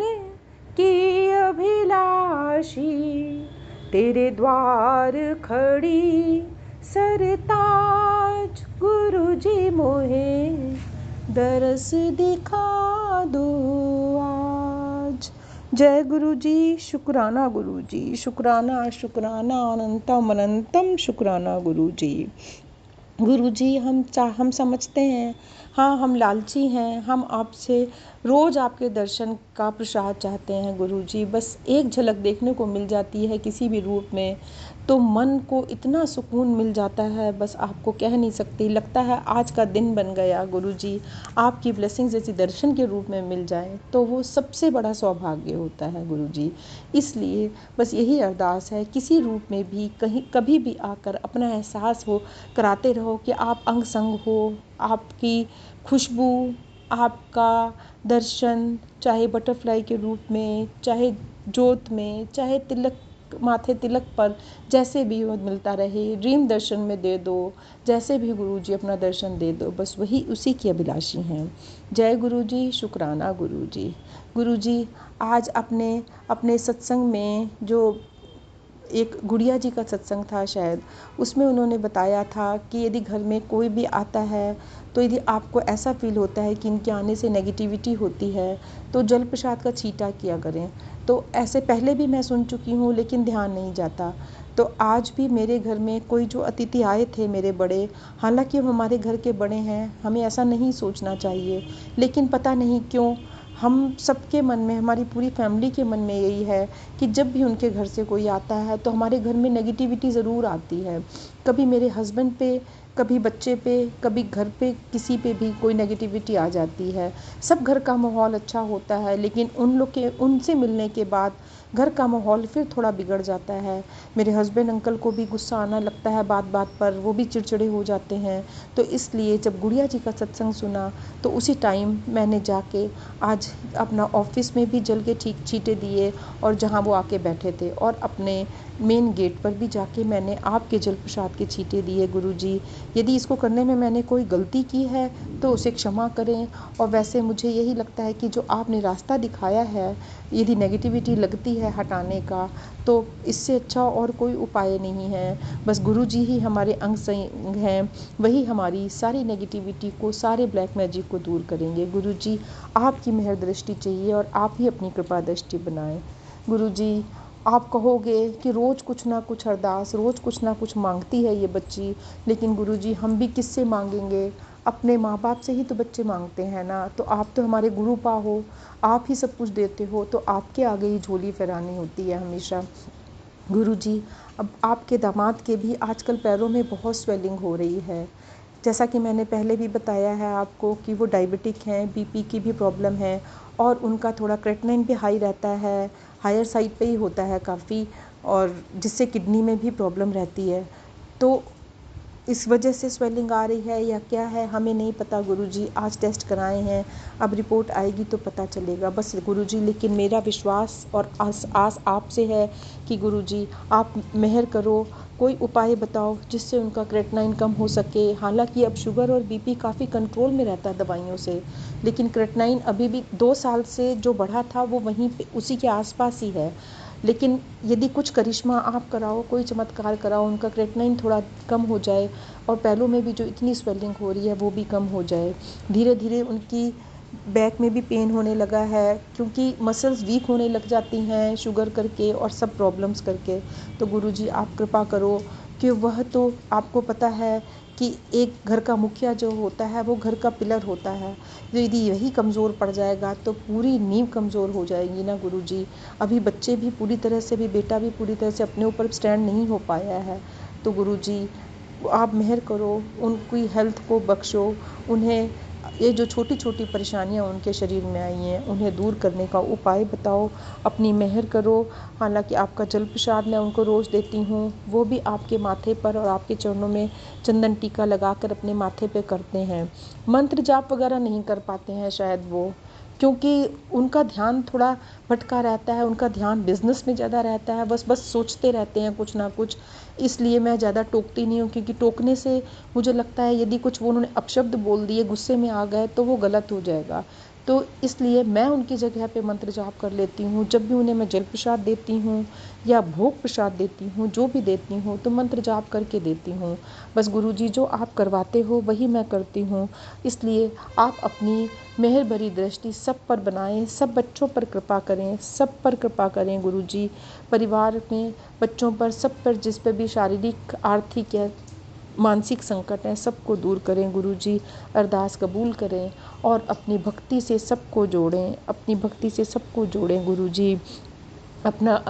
B: की अभिलाषी, तेरे द्वार खड़ी सरताज। गुरुजी मोहे दरस दिखा दो आज। जय गुरुजी। शुक्राना गुरुजी, शुक्राना शुक्राना अनंतम अनंतम शुक्राना गुरुजी। गुरुजी हम समझते हैं, हाँ हम लालची हैं, हम आपसे रोज़ आपके दर्शन का प्रसाद चाहते हैं गुरुजी। बस एक झलक देखने को मिल जाती है किसी भी रूप में तो मन को इतना सुकून मिल जाता है, बस आपको कह नहीं सकती। लगता है आज का दिन बन गया गुरुजी। आपकी ब्लेसिंग्स जैसी दर्शन के रूप में मिल जाए तो वो सबसे बड़ा सौभाग्य होता है गुरुजी। इसलिए बस यही अरदास है, किसी रूप में भी कहीं कभी भी आकर अपना एहसास हो कराते रहो कि आप अंग संग हो। आपकी खुशबू, आपका दर्शन, चाहे बटरफ्लाई के रूप में, चाहे जोत में, चाहे तिलक माथे तिलक पर, जैसे भी वो मिलता रहे। ड्रीम दर्शन में दे दो, जैसे भी गुरुजी अपना दर्शन दे दो, बस वही उसी की अभिलाषी हैं। जय गुरुजी। शुक्राना गुरुजी। गुरुजी आज अपने सत्संग में जो एक गुड़िया जी का सत्संग था शायद, उसमें उन्होंने बताया था कि यदि घर में कोई भी आता है तो यदि आपको ऐसा फील होता है कि इनके आने से नेगेटिविटी होती है तो जल प्रसाद का छींटा किया करें। तो ऐसे पहले भी मैं सुन चुकी हूँ लेकिन ध्यान नहीं जाता। तो आज भी मेरे घर में कोई जो अतिथि आए थे मेरे बड़े, हालांकि हम हमारे घर के बड़े हैं, हमें ऐसा नहीं सोचना चाहिए, लेकिन पता नहीं क्यों हम सबके मन में, हमारी पूरी फैमिली के मन में यही है कि जब भी उनके घर से कोई आता है तो हमारे घर में नेगेटिविटी ज़रूर आती है। कभी मेरे हस्बैंड पे, कभी बच्चे पे, कभी घर पे, किसी पे भी कोई नेगेटिविटी आ जाती है। सब घर का माहौल अच्छा होता है, लेकिन उनसे मिलने के बाद घर का माहौल फिर थोड़ा बिगड़ जाता है। मेरे हस्बैंड अंकल को भी गुस्सा आना लगता है बात बात पर, वो भी चिड़चिड़े हो जाते हैं। तो इसलिए जब गुड़िया जी का सत्संग सुना तो उसी टाइम मैंने जाके आज अपना ऑफिस में भी जल के चीटे दिए, और जहाँ वो आके बैठे थे, और अपने मेन गेट पर भी जाके मैंने आपके जल प्रसाद के छींटे दिए। गुरुजी, यदि इसको करने में मैंने कोई गलती की है तो उसे क्षमा करें। और वैसे मुझे यही लगता है कि जो आपने रास्ता दिखाया है, यदि नेगेटिविटी लगती है हटाने का, तो इससे अच्छा और कोई उपाय नहीं है। बस गुरुजी ही हमारे अंग संग हैं, वही हमारी सारी नेगेटिविटी को, सारे ब्लैक मैजिक को दूर करेंगे। गुरुजी, आपकी मेहर दृष्टि चाहिए और आप ही अपनी कृपा दृष्टि बनाएं। गुरुजी, आप कहोगे कि रोज़ कुछ ना कुछ अरदास, रोज़ कुछ ना कुछ मांगती है ये बच्ची, लेकिन गुरुजी हम भी किससे मांगेंगे? अपने माँ बाप से ही तो बच्चे मांगते हैं ना। तो आप तो हमारे गुरु पा हो, आप ही सब कुछ देते हो, तो आपके आगे ही झोली फहरानी होती है हमेशा। गुरुजी, अब आपके दामाद के भी आजकल पैरों में बहुत स्वेलिंग हो रही है। जैसा कि मैंने पहले भी बताया है आपको कि वो डायबिटिक हैं, बीपी की भी प्रॉब्लम है, और उनका थोड़ा क्रेटनाइन भी हाई रहता है, हायर साइड पे ही होता है काफ़ी, और जिससे किडनी में भी प्रॉब्लम रहती है। तो इस वजह से स्वेलिंग आ रही है या क्या है हमें नहीं पता गुरुजी। आज टेस्ट कराए हैं, अब रिपोर्ट आएगी तो पता चलेगा बस गुरुजी। लेकिन मेरा विश्वास और आस आपसे है कि गुरुजी आप मेहर करो, कोई उपाय बताओ जिससे उनका क्रेटनाइन कम हो सके। हालांकि अब शुगर और बीपी काफ़ी कंट्रोल में रहता है दवाइयों से, लेकिन क्रेटनाइन अभी भी 2 साल से जो बढ़ा था वो वहीं पे उसी के आसपास ही है। लेकिन यदि कुछ करिश्मा आप कराओ, कोई चमत्कार कराओ, उनका क्रेटनाइन थोड़ा कम हो जाए, और पैरों में भी जो इतनी स्वेलिंग हो रही है वो भी कम हो जाए। धीरे धीरे उनकी बैक में भी पेन होने लगा है, क्योंकि मसल्स वीक होने लग जाती हैं शुगर करके और सब प्रॉब्लम्स करके। तो गुरुजी आप कृपा करो कि वह तो आपको पता है कि एक घर का मुखिया जो होता है वो घर का पिलर होता है। यदि यही कमज़ोर पड़ जाएगा तो पूरी नींव कमज़ोर हो जाएगी ना गुरुजी। अभी बच्चे भी पूरी तरह से, भी बेटा भी पूरी तरह से अपने ऊपर स्टैंड नहीं हो पाया है। तो गुरुजी आप मेहर करो, उनकी हेल्थ को बख्शो, उन्हें ये जो छोटी छोटी परेशानियां उनके शरीर में आई हैं उन्हें दूर करने का उपाय बताओ, अपनी मेहर करो। हालांकि आपका जल प्रसाद मैं उनको रोज़ देती हूँ, वो भी आपके माथे पर और आपके चरणों में चंदन टीका लगाकर अपने माथे पे करते हैं। मंत्र जाप वगैरह नहीं कर पाते हैं शायद वो, क्योंकि उनका ध्यान थोड़ा भटका रहता है, उनका ध्यान बिजनेस में ज़्यादा रहता है, बस सोचते रहते हैं कुछ ना कुछ। इसलिए मैं ज़्यादा टोकती नहीं हूँ, क्योंकि टोकने से मुझे लगता है यदि कुछ वो उन्होंने अपशब्द बोल दिए, गुस्से में आ गए, तो वो गलत हो जाएगा। तो इसलिए मैं उनकी जगह पे मंत्र जाप कर लेती हूँ। जब भी उन्हें मैं जल प्रसाद देती हूँ या भोग प्रसाद देती हूँ, जो भी देती हूँ, तो मंत्र जाप करके देती हूँ। बस गुरुजी जो आप करवाते हो वही मैं करती हूँ। इसलिए आप अपनी मेहर भरी दृष्टि सब पर बनाएं, सब बच्चों पर कृपा करें, सब पर कृपा करें गुरुजी। परिवार में बच्चों पर, सब पर, जिस पर भी शारीरिक, आर्थिक या मानसिक संकट है, सबको दूर करें गुरुजी। अरदास कबूल करें और अपनी भक्ति से सबको जोड़ें, अपनी भक्ति से सबको जोड़ें गुरुजी। अपना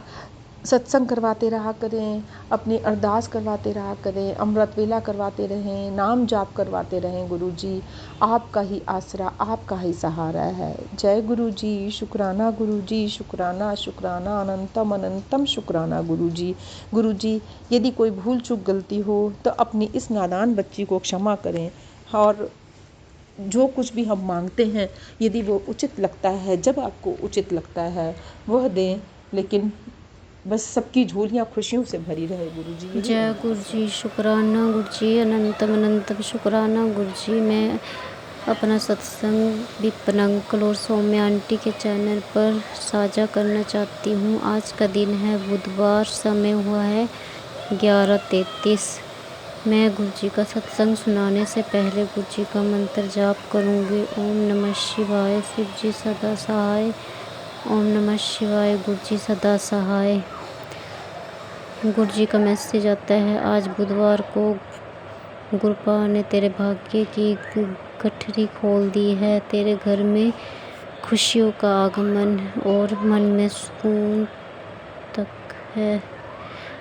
B: सत्संग करवाते रहा करें, अपनी अरदास करवाते रहा करें, अमृत वेला करवाते रहें, नाम जाप करवाते रहें गुरुजी। आपका ही आसरा, आपका ही सहारा है। जय गुरुजी, शुक्राना गुरुजी, शुक्राना शुक्राना, अनंतम अनंतम शुक्राना गुरुजी। गुरुजी, यदि कोई भूल चूक गलती हो तो अपनी इस नादान बच्ची को क्षमा करें, और जो कुछ भी हम मांगते हैं यदि वो उचित लगता है, जब आपको उचित लगता है वह दें, लेकिन बस सबकी झोलियाँ खुशियों से भरी रहे गुरुजी, यही
C: जय
B: अरदास
C: गुरु
B: है।
C: जी, शुक्राना गुरु जी, अनंतम अनंतम शुक्राना गुरु जी। मैं अपना सत्संग विपिन अंकल और सौम्य आंटी के चैनल पर साझा करना चाहती हूँ। आज का दिन है बुधवार, समय हुआ है 11:33। मैं गुरु जी का सत्संग सुनाने से पहले गुरु जी का मंत्र जाप करूँगी। ओम नमः शिवाय, शिव जी सदा सहाय। ओम नमः शिवाय, गुरु जी सदा सहाय। गुरु जी का मैसेज आता है, आज बुधवार को गुरुपा ने तेरे भाग्य की गठरी खोल दी है। तेरे घर में खुशियों का आगमन और मन में सुकून तक है।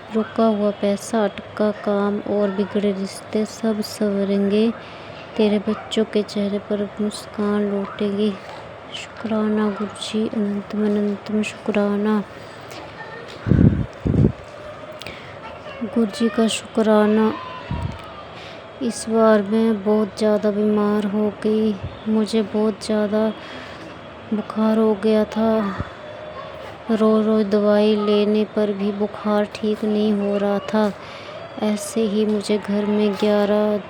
C: रुका हुआ पैसा, अटका काम और बिगड़े रिश्ते सब संवरेंगे। तेरे बच्चों के चेहरे पर मुस्कान लौटेगी। शुक्राना गुरुजी, अनंतम अनंतम शुक्राना। गुरुजी का शुक्राना। इस बार मैं बहुत ज़्यादा बीमार हो गई। मुझे बहुत ज़्यादा बुखार हो गया था। रोज़ रोज़ दवाई लेने पर भी बुखार ठीक नहीं हो रहा था। ऐसे ही मुझे घर में 11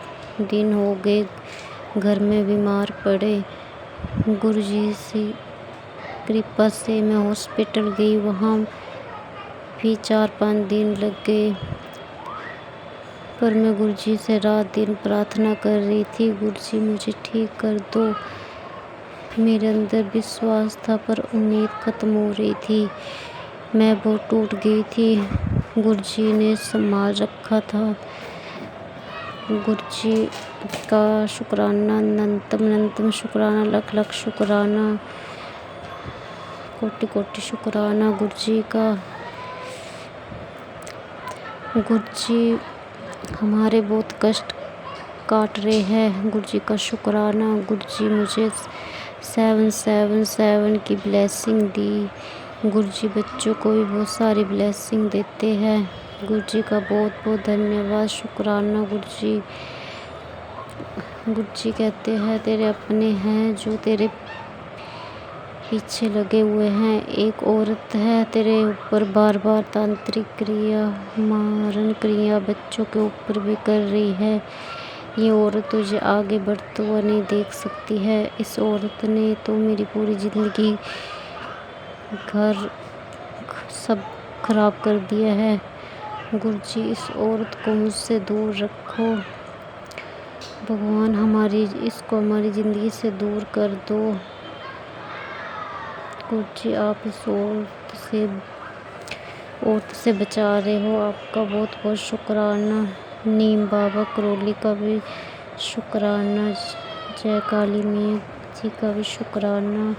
C: दिन हो गए घर में बीमार पड़े। गुरुजी से कृपा से मैं हॉस्पिटल गई, वहाँ भी 4-5 दिन लग गए। पर मैं गुरुजी से रात दिन प्रार्थना कर रही थी, गुरुजी मुझे ठीक कर दो। मेरे अंदर विश्वास था पर उम्मीद ख़त्म हो रही थी। मैं बहुत टूट गई थी। गुरुजी ने संभाल रखा था। गुरुजी का शुक्राना, अनंतम अनंतम शुक्राना, लख लख शुक्राना, कोटि कोटि शुक्राना गुरुजी का। गुरुजी हमारे बहुत कष्ट काट रहे हैं। गुरुजी का शुक्राना। गुरुजी मुझे 777 की ब्लेसिंग दी। गुरुजी बच्चों को भी बहुत सारी ब्लेसिंग देते हैं। गुरुजी का बहुत बहुत धन्यवाद, शुक्राना गुरुजी। गुरुजी कहते हैं तेरे अपने हैं जो तेरे पीछे लगे हुए हैं। एक औरत है तेरे ऊपर बार बार तांत्रिक क्रिया, मारण क्रिया बच्चों के ऊपर भी कर रही है। ये औरत तुझे आगे बढ़ते हुआ नहीं देख सकती है। इस औरत ने तो मेरी पूरी ज़िंदगी, घर सब खराब कर दिया है। गुरुजी इस औरत को मुझसे दूर रखो। भगवान इसको हमारी ज़िंदगी से दूर कर दो। गुरुजी आप इस औरत से बचा रहे हो, आपका बहुत बहुत शुक्राना। नीम बाबा करौली का भी शुक्राना। जय काली मैया जी का भी शुक्राना।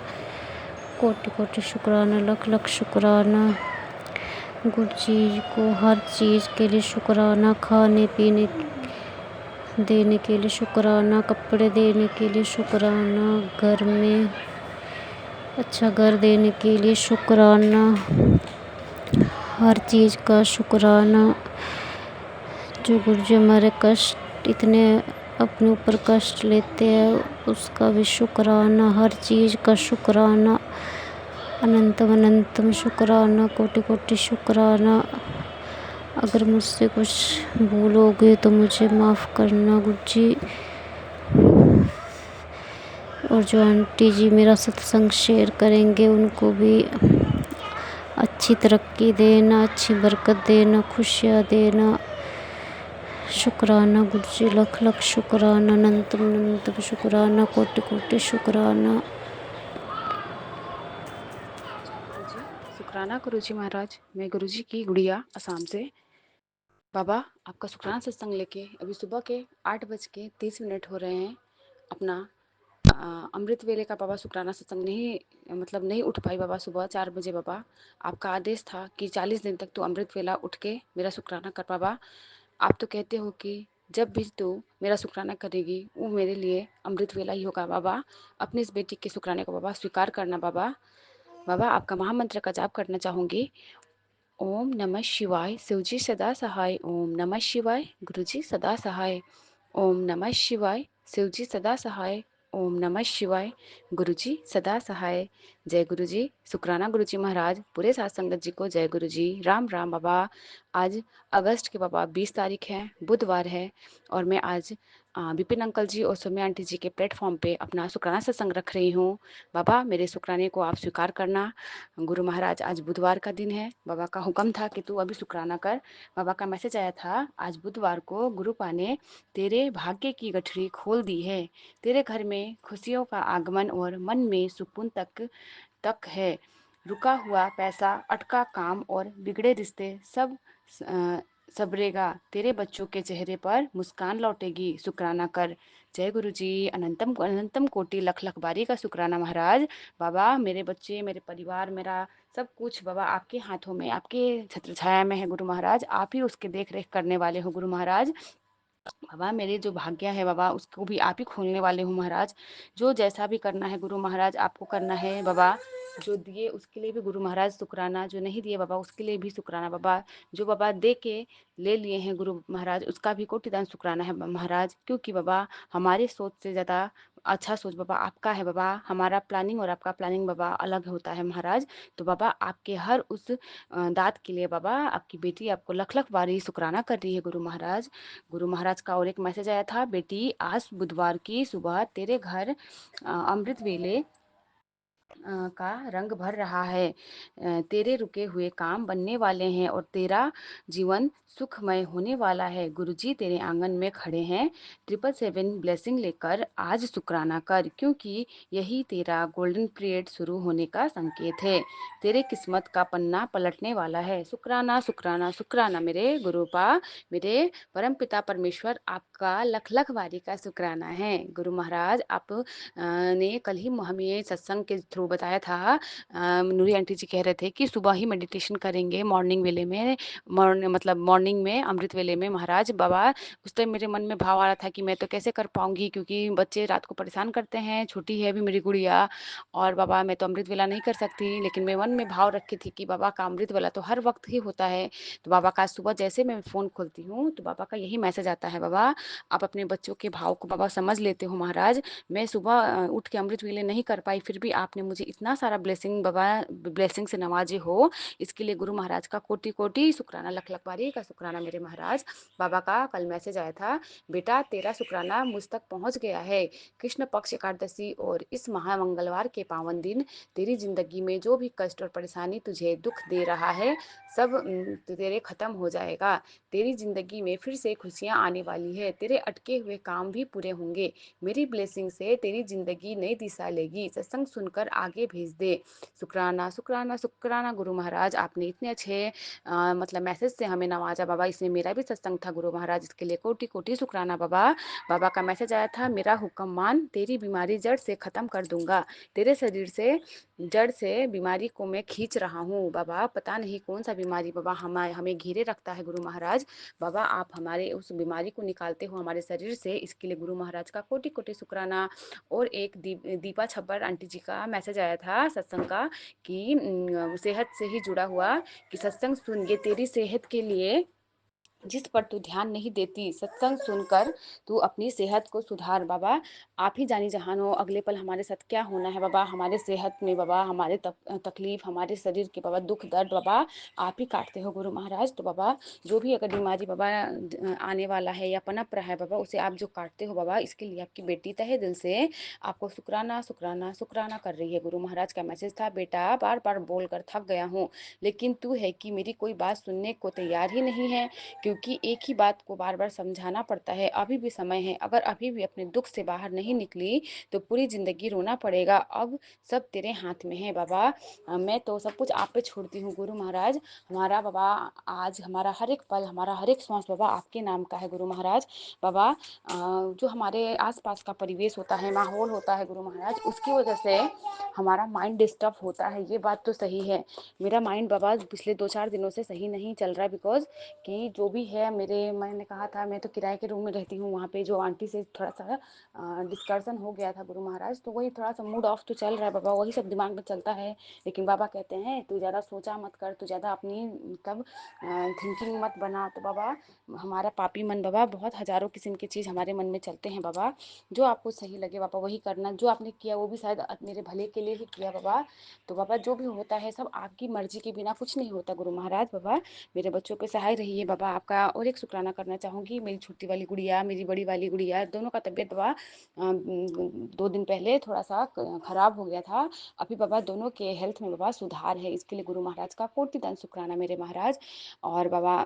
C: कोटि कोटि शुक्राना, लख लख शुक्राना। गुरुजी को हर चीज़ के लिए शुक्राना। खाने पीने देने के लिए शुक्राना, कपड़े देने के लिए शुक्राना, घर में अच्छा घर देने के लिए शुक्राना, हर चीज़ का शुक्राना। जो गुरुजी हमारे कष्ट इतने अपने ऊपर कष्ट लेते हैं उसका भी शुक्राना, हर चीज़ का शुक्राना। अनंतम अनंतम शुक्राना, कोटि कोटि शुक्राना। अगर मुझसे कुछ भूल हो गई तो मुझे माफ़ करना गुरुजी। और जो आंटी जी मेरा सत्संग शेयर करेंगे उनको भी अच्छी तरक्की देना, अच्छी बरकत देना, खुशियाँ देना। शुक्राना गुरुजी, लख लख शुक्राना, अनंतम अनंतम शुक्राना, कोटि कोटि शुक्राना।
D: गुरुजी, शुक्राना गुरुजी महाराज। मैं गुरुजी की गुड़िया असम से। बाबा आपका शुक्राना सत्संग लेके अभी सुबह के 8:30 हो रहे हैं। अपना अमृत वेले का बाबा शुक्राना सत्संग नहीं उठ पाई बाबा। सुबह 4 बजे बाबा आपका आदेश था कि 40 दिन तक तू अमृत वेला उठ के मेरा शुक्राना कर। बाबा आप तो कहते हो कि जब भी तू मेरा शुक्राना करेगी वो मेरे लिए अमृत वेला ही होगा। बाबा अपनी इस बेटी के शुक्राने को बाबा स्वीकार करना। बाबा बाबा आपका महामंत्र का जाप करना चाहूँगी। ओम नमः शिवाय, शिवजी सदा सहाय। ओम नमः शिवाय, गुरुजी सदा सहाय। ओम नमः शिवाय, शिवजी सदा सहाय। ओम नमः शिवाय, गुरुजी सदा सहाय। जय गुरुजी। शुक्राना गुरुजी महाराज। पूरे साथ संगत जी को जय गुरुजी। राम राम बाबा। आज अगस्त के बाबा 20 तारीख है, बुधवार है। और मैं आज विपिन अंकल जी और सौम्या आंटी जी के प्लेटफॉर्म पे अपना शुक्राना सत्संग रख रही हूँ। बाबा मेरे शुक्राने को आप स्वीकार करना। गुरु महाराज आज बुधवार का दिन है, बाबा का हुक्म था कि तू अभी शुक्राना कर। बाबा का मैसेज आया था आज बुधवार को, गुरुपा ने तेरे भाग्य की गठरी खोल दी है। तेरे घर में खुशियों का आगमन और मन में सुकून तक है। रुका हुआ पैसा, अटका काम और बिगड़े रिश्ते सब सबरेगा, तेरे बच्चों के चेहरे पर मुस्कान लौटेगी, शुक्राना कर। जय गुरु जी। अनंतम अनंतम कोटि लख लख बारी का शुक्राना महाराज। बाबा मेरे बच्चे, मेरे परिवार, मेरा सब कुछ बाबा आपके हाथों में, आपके छत्र छाया में है गुरु महाराज। आप ही उसके देख रेख करने वाले हो गुरु महाराज। बाबा मेरे जो भाग्य है बाबा उसको भी आप ही खोलने वाले हो महाराज। जो जैसा भी करना है गुरु महाराज आपको करना है बाबा। जो दिए उसके लिए भी गुरु महाराज शुक्राना, जो नहीं दिए बाबा उसके लिए भी शुक्राना बाबा। जो बाबा दे के ले लिए हैं गुरु महाराज उसका भी कोटिदान शुक्राना है महाराज। क्योंकि बाबा हमारे सोच से ज़्यादा अच्छा सोच बाबा आपका है बाबा। हमारा प्लानिंग और आपका प्लानिंग बाबा अलग होता है महाराज। तो बाबा आपके हर उस दात के लिए बाबा आपकी बेटी आपको लख लख बारी शुक्राना कर रही है गुरु महाराज। गुरु महाराज का और एक मैसेज आया था, बेटी आज बुधवार की सुबह तेरे घर अमृत वेले का रंग भर रहा है। तेरे रुके हुए काम बनने वाले हैं और तेरा जीवन सुखमय होने वाला है। गुरुजी तेरे आंगन में खड़े हैं, 777 ब्लेसिंग लेकर आज शुक्राना कर, क्योंकि यही तेरा गोल्डन पीरियड शुरू होने का संकेत है। तेरे किस्मत का पन्ना पलटने वाला है। शुक्राना शुक्राना शुक्राना मेरे गुरुपा, मेरे परम पिता परमेश्वर, आपका लख लख बारी का शुक्राना है। गुरु महाराज आप ने कल ही हमें सत्संग के थ्रू बताया था। नूरी आंटी जी कह रहे थे कि सुबह ही मेडिटेशन करेंगे मॉर्निंग वेले में, मतलब मॉर्निंग में अमृत वेले में महाराज। बाबा उस टाइम मेरे मन में भाव आ रहा था कि मैं तो कैसे कर पाऊंगी, क्योंकि बच्चे रात को परेशान करते हैं, छोटी है अभी मेरी गुड़िया, और बाबा मैं तो अमृत वेला नहीं कर सकती। लेकिन मैं मन में भाव रखी थी कि बाबा का अमृत वेला तो हर वक्त ही होता है। तो बाबा का सुबह जैसे मैं फ़ोन खोलती हूँ तो बाबा का यही मैसेज आता है, बाबा आप अपने बच्चों के भाव को बाबा समझ लेते हो महाराज। मैं सुबह उठ के अमृत वेले नहीं कर पाई, फिर भी आपने मुझे इतना सारा ब्लेसिंग बाबा, ब्लेसिंग से नवाजे हो। इसके लिए गुरु महाराज का कोटि कोटि शुक्राना, लख लख बारी का शुक्राना मेरे महाराज। बाबा का कल मैसेज आया था, बेटा तेरा शुक्राना मुझ तक पहुंच गया है। कृष्ण पक्ष एकादशी और इस महामंगलवार के पावन दिन तेरी जिंदगी में जो भी कष्ट और परेशानी तुझे दुख दे रहा है सब तेरे खत्म हो जाएगा। तेरी जिंदगी में फिर से खुशियां आने वाली है। तेरे अटके हुए काम भी पूरे होंगे। मेरी ब्लेसिंग से तेरी जिंदगी नई दिशा लेगी। सत्संग सुनकर आगे भेज दे। शुक्राना शुक्राना शुक्राना गुरु महाराज, आपने इतने अच्छे मतलब मैसेज से हमें नवाजा बाबा। इसमें मेरा भी सत्संग था गुरु महाराज, इसके लिए कोटि कोटि शुक्राना बाबा। बाबा का मैसेज आया था, मेरा हुक्म मान, तेरी बीमारी जड़ से खत्म कर दूंगा। तेरे शरीर से जड़ से बीमारी को मैं खींच रहा हूँ बाबा। पता नहीं कौन सा बीमारी बाबा हमें घेरे रखता है गुरु महाराज। बाबा आप हमारे उस बीमारी को निकालते हो हमारे शरीर से, इसके लिए गुरु महाराज का कोटि कोटि शुक्राना। और एक दीपा छब्बर आंटी जी का मैसेज आया था सत्संग का कि सेहत से ही जुड़ा हुआ, कि सत्संग सुन, ये तेरी सेहत के लिए जिस पर तू ध्यान नहीं देती, सत्संग सुनकर तू अपनी सेहत को सुधार। बाबा आप ही जानी जहान हो अगले पल हमारे साथ क्या होना है बाबा। हमारे सेहत में बाबा हमारे तकलीफ, हमारे शरीर के बाबा दुख दर्द बाबा आप ही काटते हो गुरु महाराज। तो बाबा जो भी अगर बीमारी बाबा आने वाला है या पनप रहा है बाबा, उसे आप जो काटते हो बाबा, इसके लिए आपकी बेटी तहे दिल से आपको शुक्राना शुक्राना शुक्राना कर रही है। गुरु महाराज का मैसेज था, बेटा बार बार बोल कर थक गया हूँ, लेकिन तू है कि मेरी कोई बात सुनने को तैयार ही नहीं है, क्योंकि एक ही बात को बार बार समझाना पड़ता है। अभी भी समय है, अगर अभी भी अपने दुख से बाहर नहीं निकली तो पूरी जिंदगी रोना पड़ेगा। अब सब तेरे हाथ में है बाबा। मैं तो सब कुछ आप पे छोड़ती हूँ गुरु महाराज। हमारा बाबा आज हमारा हर एक पल, हमारा हर एक सांस बाबा आपके नाम का है गुरु महाराज। बाबा जो हमारे आसपास का परिवेश होता है, माहौल होता है गुरु महाराज, उसकी वजह से हमारा माइंड डिस्टर्ब होता है, ये बात तो सही है। मेरा माइंड बाबा पिछले 2-4 दिनों से सही नहीं चल रहा है, बिकॉज कि जो भी है मैंने कहा था मैं तो किराए के रूम में रहती हूँ, वहाँ पे जो आंटी से थोड़ा सा डिस्कशन हो गया था गुरु महाराज, तो वही थोड़ा सा मूड ऑफ तो चल रहा है बाबा, वही सब दिमाग में चलता है। लेकिन बाबा कहते हैं तू ज़्यादा सोचा मत कर, तू ज़्यादा अपनी मतलब थिंकिंग मत बना। तो बाबा हमारा पापी मन बाबा, बहुत हज़ारों किस्म की चीज़ हमारे मन में चलते हैं बाबा। जो आपको सही लगे बाबा वही करना। जो आपने किया वो भी शायद मेरे भले के लिए ही किया बाबा। तो बाबा जो भी होता है सब आपकी मर्जी के बिना कुछ नहीं होता गुरु महाराज। बाबा मेरे बच्चों पे सहाय रहिए बाबा। आपका और एक शुक्राना करना चाहूँगी, मेरी छोटी वाली गुड़िया, मेरी बड़ी वाली गुड़िया, दोनों का तबीयत बाबा 2 दिन पहले थोड़ा सा खराब हो गया था। अभी बाबा दोनों के हेल्थ में बाबा सुधार है, इसके लिए गुरु महाराज का कोटि शुक्राना मेरे महाराज। और बाबा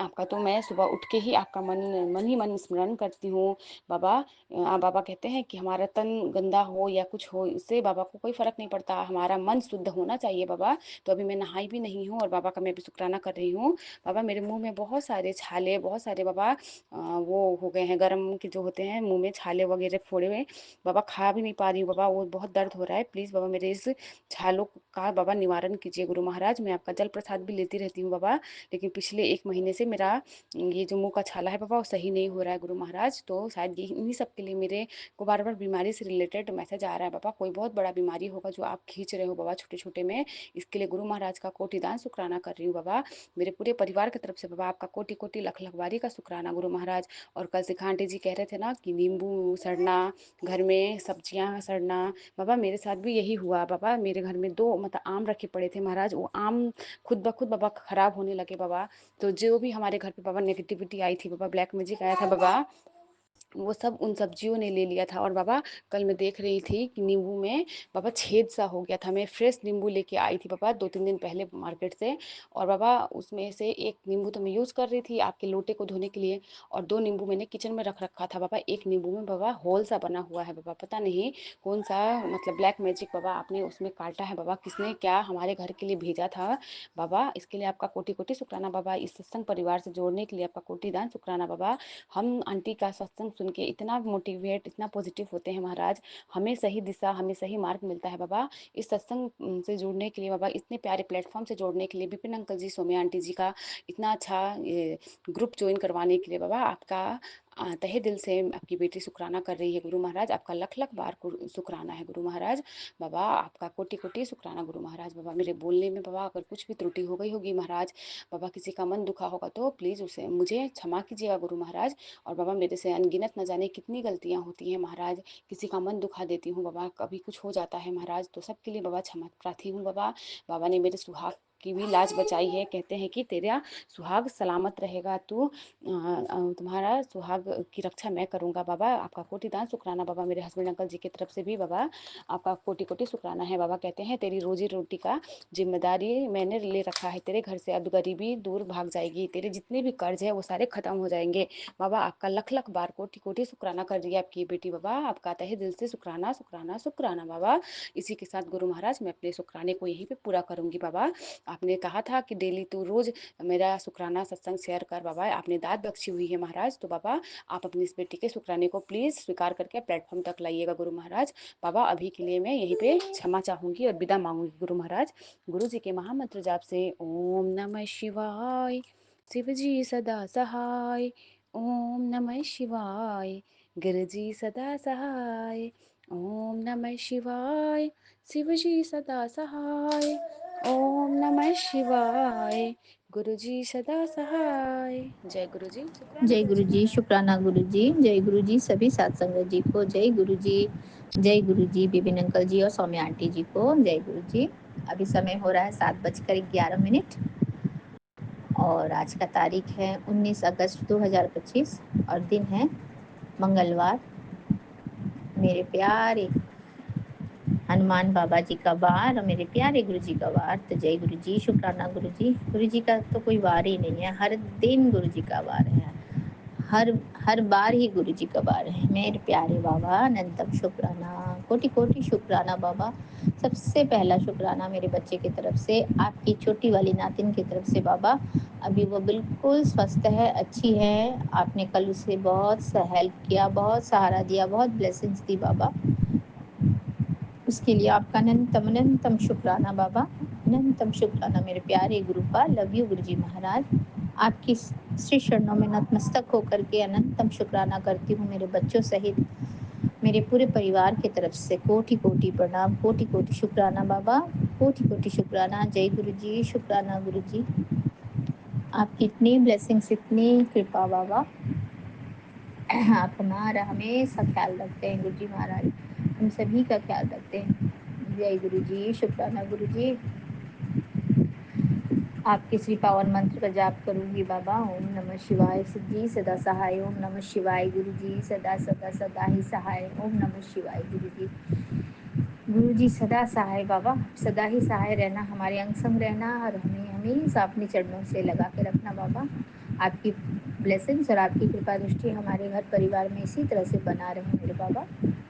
D: आपका तो मैं सुबह उठ के ही आपका मन ही मन स्मरण करती हूँ बाबा। बाबा कहते हैं कि हमारा तन गंदा हो या कुछ हो, इससे बाबा को कोई फर्क नहीं पड़ता, हमारा मन शुद्ध होना चाहिए बाबा। तो अभी मैं नहाई भी नहीं हूँ और बाबा का मैं अभी शुक्राना कर रही हूँ। बाबा मेरे मुंह में बहुत सारे छाले, बहुत सारे बाबा वो हो गए हैं, गर्म के जो होते हैं मुंह में छाले वगैरह फोड़े हुए बाबा, खा भी नहीं पा रही हूँ बाबा, वो बहुत दर्द हो रहा है। प्लीज बाबा मेरे इस छालों का बाबा निवारण कीजिए गुरु महाराज। मैं आपका जल प्रसाद भी लेती रहती हूँ बाबा, लेकिन पिछले 1 महीने से मेरा ये जो मुंह का छाला है बाबा वो सही नहीं हो रहा है गुरु महाराज। तो शायद ये इन्हीं सब के लिए मेरे को बार बार बीमारी से रिलेटेड मैसेज आ रहा है बाबा। कोई बहुत बड़ा बीमारी होगा जो आप खींच रहे हो बाबा छोटे छोटे में। इसके लिए गुरु महाराज का कोटि दान शुक्राना कर रही हूँ बाबा, मेरे पूरे परिवार की तरफ से बाबा आपका कोटि कोटि लख लख बारी का शुक्राना गुरु महाराज। और कल शिखा आंटी जी कह रहे थे ना कि नींबू सड़ना, घर में सब्जियां सड़ना, बाबा मेरे साथ भी यही हुआ बाबा। मेरे घर में 2 मतलब आम रखे पड़े थे महाराज, वो आम खुद ब खुद बाबा खराब होने लगे बाबा। तो जो भी हमारे घर पे बाबा नेगेटिविटी आई थी बाबा, ब्लैक मैजिक आया था बाबा, वो सब उन सब्जियों ने ले लिया था। और बाबा कल मैं देख रही थी कि नींबू में बाबा छेद सा हो गया था। मैं फ्रेश नींबू लेके आई थी बाबा 2-3 दिन पहले मार्केट से, और बाबा उसमें से एक नींबू तो मैं यूज़ कर रही थी आपके लोटे को धोने के लिए, और 2 नींबू मैंने किचन में रख रखा था बाबा। एक नींबू में बाबा होल सा बना हुआ है बाबा, पता नहीं कौन सा मतलब ब्लैक मैजिक बाबा आपने उसमें काटा है बाबा, किसने क्या हमारे घर के लिए भेजा था बाबा। इसके लिए आपका कोटि कोटि शुक्राना बाबा, इस सत्संग परिवार से जोड़ने के लिए आपका कोटि दान शुक्राना बाबा। हम आंटी का सत्संग सुन के इतना मोटिवेट, इतना पॉजिटिव होते हैं महाराज, हमें सही दिशा, हमें सही मार्ग मिलता है बाबा। इस सत्संग से जुड़ने के लिए बाबा, इतने प्यारे प्लेटफॉर्म से जोड़ने के लिए, विपिन अंकल जी, सौम्या आंटी जी का इतना अच्छा ग्रुप ज्वाइन करवाने के लिए बाबा, आपका तहे दिल से आपकी बेटी शुक्राना कर रही है गुरु महाराज। आपका लख लख बार शुक्राना है गुरु महाराज। बाबा आपका कोटि कोटि शुक्राना गुरु महाराज। बाबा मेरे बोलने में बाबा अगर कुछ भी त्रुटि हो गई होगी महाराज, बाबा किसी का मन दुखा होगा तो प्लीज़ उसे मुझे क्षमा कीजिएगा गुरु महाराज। और बाबा मेरे से अनगिनत न जाने कितनी गलतियां होती हैं महाराज, किसी का मन दुखा देती हूँ बाबा, कभी कुछ हो जाता है महाराज, तो सबके लिए बाबा क्षमा प्रार्थी हूँ बाबा। बाबा ने मेरे सुहाग की भी लाज बचाई है, कहते हैं कि तेरा सुहाग सलामत रहेगा, तू तुम्हारा सुहाग की रक्षा मैं करूंगा बाबा। आपका कोटि दान शुक्राना बाबा, मेरे हस्बैंड अंकल जी की तरफ से भी बाबा आपका कोटि कोटि शुक्राना है बाबा। कहते हैं तेरी रोजी रोटी का जिम्मेदारी मैंने ले रखा है, तेरे घर से अब गरीबी दूर भाग जाएगी, तेरे जितने भी कर्ज है वो सारे खत्म हो जाएंगे बाबा। आपका लख लख बार कोटि कोटि शुक्राना कर रही है आपकी बेटी बाबा, आपका तहे दिल से शुक्राना शुक्राना शुक्राना बाबा। इसी के साथ गुरु महाराज मैं अपने शुक्राने को यहीं पे पूरा करूंगी बाबा। आपने कहा था कि डेली तू रोज मेरा शुक्राना सत्संग शेयर कर बाबा, आपने दाद बख्शी हुई है महाराज, तो बाबा आप अपनी इस बेटी के शुक्राने को प्लीज स्वीकार करके प्लेटफॉर्म तक लाइएगा गुरु महाराज। बाबा अभी के लिए मैं यहीं पे क्षमा चाहूंगी और विदा मांगूंगी गुरु महाराज। गुरु जी के महामंत्र जाप से ओम नमः शिवाय, शिव जी सदा सहाय, ओम नमः शिवाय, गिर जी सदा सहाय, ओम नमः शिवाय, शिव जी सदा सहाय, ओम नमः शिवाय, गुरु जी सदा सहाय। जय गुरु जी, शुक्राना
E: जय
D: गुरु
E: गुरु
D: जी।
E: जी, शुक्राना गुरु जी, जय गुरु जी सभी सत्संगत जी को, जय गुरु जी, जय गुरु जी विपिन अंकल जी और सौम्या आंटी जी को, जय गुरु जी। अभी समय हो रहा है 7:11 और आज का तारीख है 19 अगस्त 2025 और दिन है मंगलवार। मेरे प्यारे हनुमान बाबा जी का वार और मेरे प्यारे गुरु जी का वार। तो जय गुरु जी, शुक्राना गुरु जी। गुरु जी का तो कोई वार ही नहीं है, हर दिन गुरु जी का वार है, हर हर बार ही गुरु जी का बार है। मेरे प्यारे बाबा अनंतम शुक्राना, कोटि कोटि शुक्राना बाबा। सबसे पहला शुक्राना मेरे बच्चे की तरफ से, आपकी छोटी वाली नातिन की तरफ से बाबा। अभी वो बिल्कुल स्वस्थ है, अच्छी है। आपने कल उसे बहुत हेल्प किया, बहुत सहारा दिया, बहुत ब्लेसिंग्स दी बाबा। उसके लिए आपका अनंतम अनंतम शुक्राना बाबा, अनंतम शुक्राना मेरे प्यारे गुरु का। लव यू गुरु जी महाराज। आपकी श्री चरणों में नतमस्तक होकर के अनंतम शुक्राना करती हूँ मेरे बच्चों सहित, मेरे पूरे परिवार की तरफ से कोटि कोटि प्रणाम, कोटि कोटि शुक्राना बाबा, कोटि कोटि शुक्राना। जय गुरु जी, शुक्राना गुरु जी। आपकी इतनी ब्लेसिंग्स, इतनी कृपा बाबा। आप हमारा हमेशा ख्याल रखते हैं गुरु जी महाराज, हम सभी का ख्याल रखते हैं। जय गुरु जी, शुक्राना गुरु जी। आपके श्री पावन मंत्र का जाप करूंगी बाबा। ओम नमः शिवाय, शिव जी सदा सहाय, ओम नमः शिवाय, गुरु जी सदा सदा सदा ही सहाय, ओम नमः शिवाय गुरु जी। गुरु जी सदा सहाय बाबा, सदा ही सहाय रहना, हमारे अंग संग रहना और हमें हमेशा अपने चरणों से लगा के रखना बाबा। आपकी ब्लेसिंग्स और आपकी कृपा दृष्टि हमारे घर परिवार में इसी तरह से बना रहे मेरे बाबा।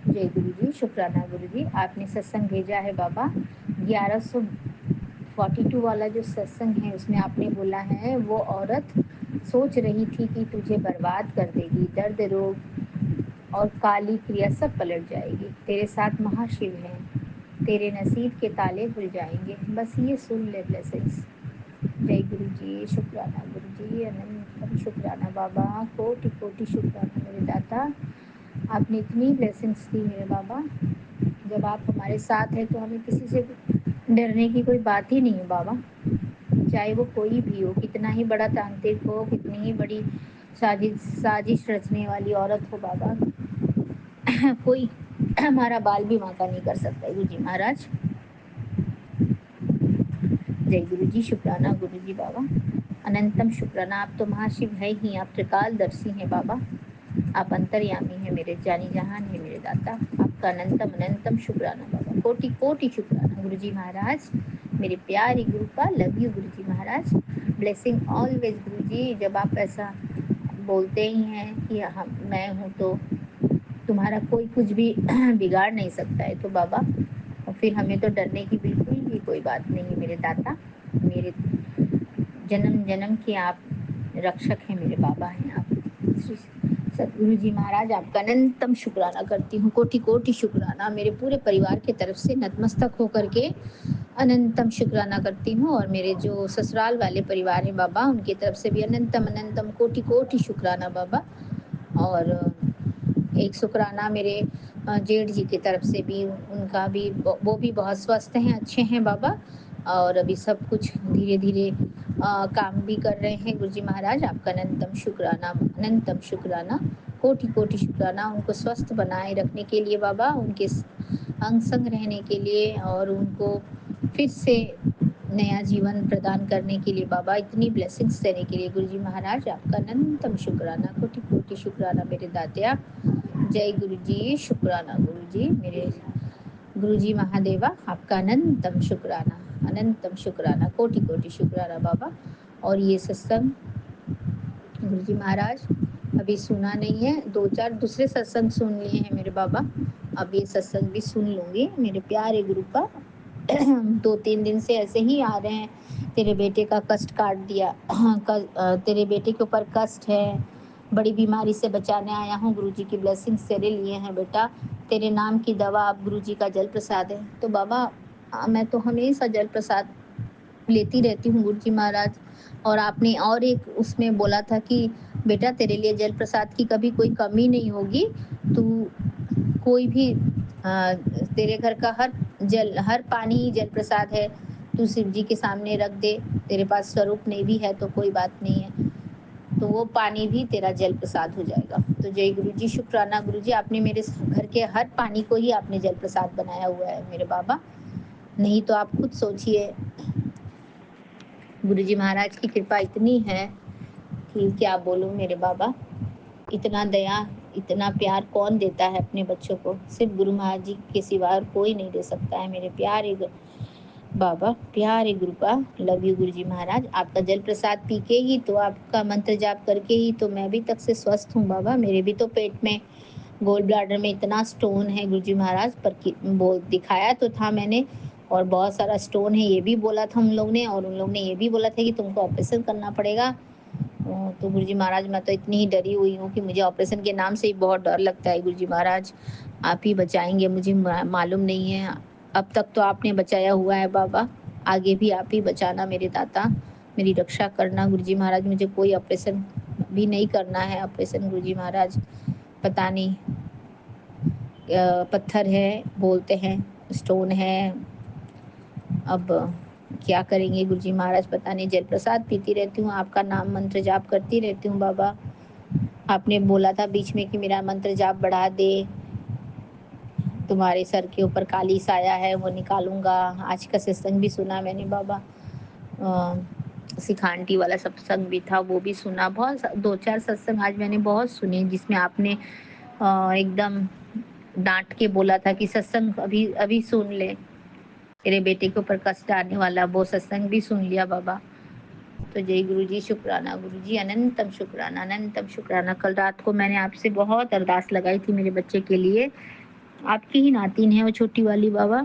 E: जय गुरु जी, शुक्राना गुरु जी। आपने सत्संग भेजा है बाबा, 1142 वाला जो सत्संग है उसमें आपने बोला है वो औरत सोच रही थी कि तुझे बर्बाद कर देगी, दर्द रोग और काली क्रिया सब पलट जाएगी, तेरे साथ महाशिव है, तेरे नसीब के ताले खुल जाएंगे, बस ये सुन ले ब्लेसिंग्स। जय गुरु जी, शुक्राना गुरु जी, अनंत शुक्राना बाबा, कोटि कोटि शुक्राना मेरे दाता। आपने इतनी ब्लेसिंग्स दी मेरे बाबा, जब आप हमारे साथ हैं तो हमें किसी से डरने की कोई बात ही नहीं है बाबा। चाहे वो कोई भी हो, कितना ही बड़ा तांत्रिक हो, कितनी ही बड़ी साजिश रचने वाली औरत हो बाबा, कोई हमारा बाल भी बांका नहीं कर सकता गुरु जी महाराज। जय गुरु जी, शुक्राना गुरु जी बाबा, अनंतम शुक्राना। आप तो महाशिव है ही, आप त्रिकालदर्शी हैं बाबा, आप अंतर्यामी हैं, मेरे जानी जहान है मेरे दाता। आपका अनंतम अनंतम शुक्राना बाबा, कोटि कोटि शुक्राना गुरु जी महाराज, मेरे प्यारे गुरु का। Love you Guru ji Maharaj, blessing always गुरु जी। जब आप ऐसा बोलते ही हैं कि हम मैं हूँ तो तुम्हारा कोई कुछ भी बिगाड़ नहीं सकता है, तो बाबा और फिर हमें तो डरने की बिल्कुल भी कोई बात नहीं है मेरे दाता। मेरे जन्म जन्म के आप रक्षक हैं मेरे बाबा हैं आप। श्री सतगुरु जी महाराज, आपका अनंतम शुक्राना करती हूँ, कोटि कोटि शुक्राना मेरे पूरे परिवार की तरफ से नतमस्तक होकर के अनंतम शुक्राना करती हूँ, और मेरे जो ससुराल वाले परिवार हैं बाबा उनकी तरफ से भी अनंतम अनंतम कोटि कोटि शुक्राना बाबा। और एक शुक्राना मेरे जेठ जी की तरफ से भी, उनका भी वो भी बहुत स्वस्थ हैं, अच्छे हैं बाबा, और अभी सब कुछ धीरे धीरे काम भी कर रहे हैं गुरु जी महाराज। आपका अनंतम शुक्राना, अनंतम शुक्राना, कोटि कोटि शुक्राना उनको स्वस्थ बनाए रखने के लिए बाबा, उनके अंग संग रहने के लिए और उनको फिर से नया जीवन प्रदान करने के लिए बाबा, इतनी ब्लेसिंग्स देने के लिए गुरु जी महाराज आपका अनंतम शुक्राना, कोटि कोटि शुक्राना मेरे दातिया। जय गुरु जी, शुक्राना गुरु जी, मेरे गुरु जी महादेवा आपका अनंतम शुक्राना, अनंतम शुक्राना, कोटि कोटि शुक्राना बाबा। और ये सत्संग गुरु जी महाराज अभी सुना नहीं है, 2-4 दूसरे सत्संग सुन लिए हैं मेरे बाबा, अब ये सत्संग भी सुन लूंगी मेरे प्यारे गुरु का। 2-3 दिन से ऐसे ही आ रहे हैं, तेरे बेटे का कष्ट काट दिया, तेरे बेटे के ऊपर कष्ट है, बड़ी बीमारी से बचाने आया हूँ, गुरु जी की ब्लेसिंग्स तेरे लिए हैं बेटा, तेरे नाम की दवा अब गुरु जी का जल प्रसाद है। तो बाबा मैं तो हमेशा जल प्रसाद लेती रहती हूँ गुरु जी महाराज, और आपने और एक उसमें बोला था कि बेटा तेरे लिए जल प्रसाद की कभी कोई कमी नहीं होगी, तू कोई भी तेरे घर का हर पानी ही जल प्रसाद है, तू शिव जी के सामने रख दे, तेरे पास स्वरूप नहीं भी है तो कोई बात नहीं है, तो वो पानी भी तेरा जल प्रसाद हो जाएगा। तो जय गुरु जी, शुक्राना गुरु जी, आपने मेरे घर के हर पानी को ही आपने जल प्रसाद बनाया हुआ है मेरे बाबा, नहीं तो आप खुद सोचिए गुरु जी महाराज की कृपा इतनी है कि क्या बोलूं मेरे बाबा, इतना दया इतना प्यार कौन देता है अपने बच्चों को, सिर्फ गुरु महाराज जी के सिवा और कोई नहीं दे सकता है मेरे प्यारे बाबा, प्यारे गुरु का। लव यू गुरु जी महाराज, आपका जल प्रसाद पी के ही तो, आपका मंत्र जाप करके ही तो मैं अभी तक से स्वस्थ हूँ बाबा। मेरे भी तो पेट में गोल ब्लाडर में इतना स्टोन है गुरु जी महाराज, पर वो दिखाया तो था मैंने, और बहुत सारा स्टोन है ये भी बोला था उन लोग ने, और उन लोग ने ये भी बोला था कि तुमको ऑपरेशन करना पड़ेगा। तो गुरु जी महाराज मैं तो इतनी ही डरी हुई हूँ कि मुझे ऑपरेशन के नाम से ही बहुत डर लगता है गुरु जी महाराज, आप ही बचाएंगे मुझे मालूम नहीं है, अब तक तो आपने बचाया हुआ है बाबा, आगे भी आप ही बचाना मेरे दाता, मेरी रक्षा करना गुरु जी महाराज, मुझे कोई ऑपरेशन भी नहीं करना है, ऑपरेशन गुरु जी महाराज पता नहीं पत्थर है बोलते हैं, स्टोन है, अब क्या करेंगे गुरु जी महाराज पता नहीं। जल प्रसाद पीती रहती हूँ, आपका नाम मंत्र जाप करती रहती हूँ बाबा, आपने बोला था बीच में कि मेरा मंत्र जाप बढ़ा दे, तुम्हारे सर के ऊपर काली साया है वो निकालूंगा। आज का सत्संग भी सुना मैंने बाबा, सिखांटी वाला सत्संग भी था वो भी सुना, बहुत 2-4 सत्संग आज मैंने बहुत सुने जिसमें आपने एकदम डांट के बोला था कि सत्संग अभी अभी सुन ले, तेरे बेटे के ऊपर कष्ट आने वाला, वो सत्संग भी सुन लिया बाबा। तो जय गुरु जी, शुक्राना गुरु जी, अनंतम शुक्राना, अनंतम शुक्राना। कल रात को मैंने आपसे बहुत अरदास लगाई थी मेरे बच्चे के लिए। आपकी ही नातिन है वो छोटी वाली बाबा।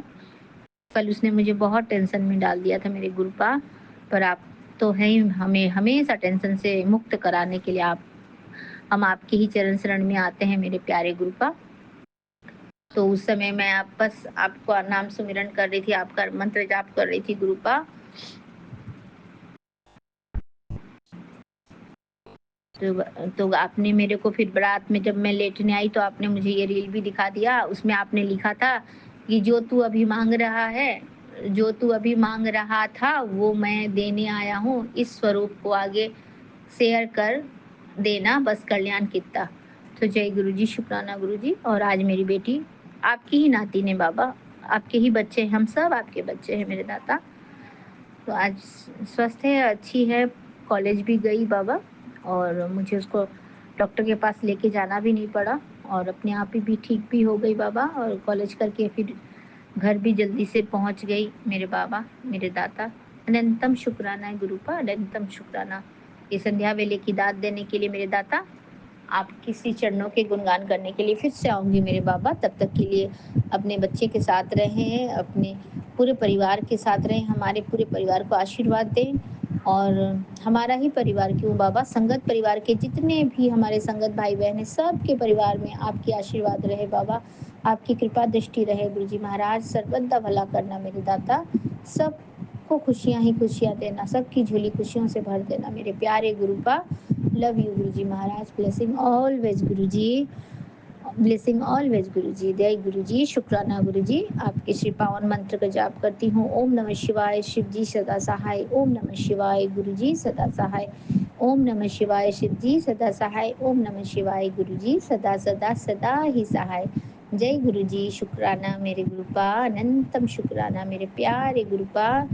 E: कल उसने मुझे बहुत टेंशन में डाल दिया था मेरे गुरुपा, पर आप तो हैं ही हमें हमेशा टेंशन से मुक्त कराने के लिए। हम आपके ही चरण शरण में आते हैं मेरे प्यारे गुरुपा। तो उस समय मैं बस आपका नाम सुमिरन कर रही थी, आपका मंत्र जाप कर रही थी गुरुपा। तो आपने मेरे को फिर रात में जब मैं लेटने आई तो आपने मुझे ये रील भी दिखा दिया। उसमें आपने लिखा था कि जो तू अभी मांग रहा है, जो तू अभी मांग रहा था वो मैं देने आया हूँ। इस स्वरूप को आगे शेयर कर देना, बस कल्याण कितना। तो जय गुरु जी, शुक्राना गुरु जी। और आज मेरी बेटी आपकी ही नाती ने बाबा, आपके ही बच्चे, हम सब आपके बच्चे हैं मेरे दाता। तो आज स्वस्थ है, अच्छी है, कॉलेज भी गई बाबा, और मुझे उसको डॉक्टर के पास लेके जाना भी नहीं पड़ा, और अपने आप ही भी ठीक भी हो गई बाबा। और कॉलेज करके फिर घर भी जल्दी से पहुंच गई मेरे बाबा, मेरे दाता। अनंतम शुक्राना है गुरु का, अनंतम शुक्राना। ये संध्या वेले की दात देने के लिए मेरे दाता, आप किसी चरणों के गुणगान करने के लिए फिर से आऊंगी मेरे बाबा। तब तक के लिए अपने बच्चे के साथ रहें, अपने पूरे परिवार के साथ रहें, हमारे पूरे परिवार को आशीर्वाद दें। और हमारा ही परिवार क्यों बाबा, संगत परिवार के जितने भी हमारे संगत भाई बहन हैं, सबके परिवार में आपकी आशीर्वाद रहे बाबा, आपकी कृपा दृष्टि रहे गुरु जी महाराज। सर्वदा भला करना मेरे दाता, सबको खुशियाँ ही खुशियाँ देना, सबकी झोली खुशियों से भर देना मेरे प्यारे गुरु का। Love you Guru ji Maharaj. Blessing always Guru ji, blessing always गुरु जी। जय गुरु जी, शुक्राना गुरु जी। आपके श्री पावन मंत्र का जाप करती हूँ। ओम नमः शिवाय, शिव जी सदा सहाय। ओम नमः शिवाय, गुरु जी सदा सहाय। ओम नमः शिवाय, शिव जी सदा सहाय। ओम नमः शिवाय, गुरु जी सदा सदा सदा ही सहाय। जय गुरु जी, शुक्राना मेरे गुरुपा, अनंतम शुक्राना मेरे प्यारे गुरुपा।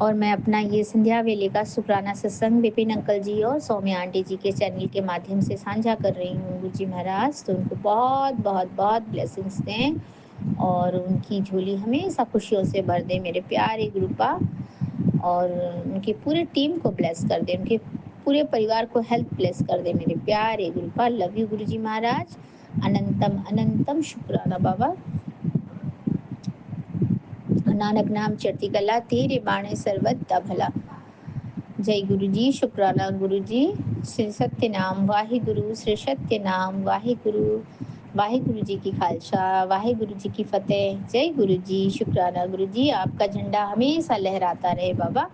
E: और मैं अपना ये संध्या वेले का शुक्राना सत्संग विपिन अंकल जी और सौम्या आंटी जी के चैनल के माध्यम से साझा कर रही हूँ गुरु जी महाराज। तो उनको बहुत बहुत बहुत ब्लेसिंग्स दें और उनकी झोली हमेशा खुशियों से भर दें मेरे प्यारे गुरुपा। और उनकी पूरी टीम को ब्लेस कर दे, उनके पूरे परिवार को हेल्थ ब्लेस कर दे मेरे प्यारे गुरुपा। लव यू गुरु जी महाराज। अनंतम अनंतम शुक्राना बाबा। नानक नाम चढ़ती कला, तेरे बाणे सर्वदा भला। जय गुरु जी, शुक्राना गुरु जी। श्री सत्य नाम वाहे गुरु, श्री सत्य नाम वाहे गुरु। वाहे गुरु जी की खालसा, वाहे गुरु जी की फतेह। जय गुरु जी, शुक्राना गुरु जी। आपका झंडा हमेशा लहराता रहे बाबा,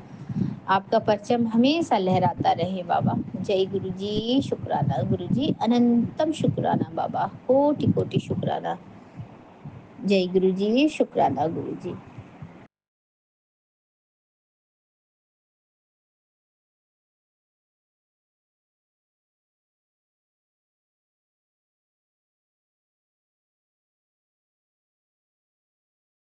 E: आपका परचम हमेशा लहराता रहे बाबा। जय गुरु जी, शुक्राना गुरु जी, अनंतम शुक्राना बाबा, कोटि कोटि शुक्राना। जय गुरु जी, शुक्राना गुरु जी।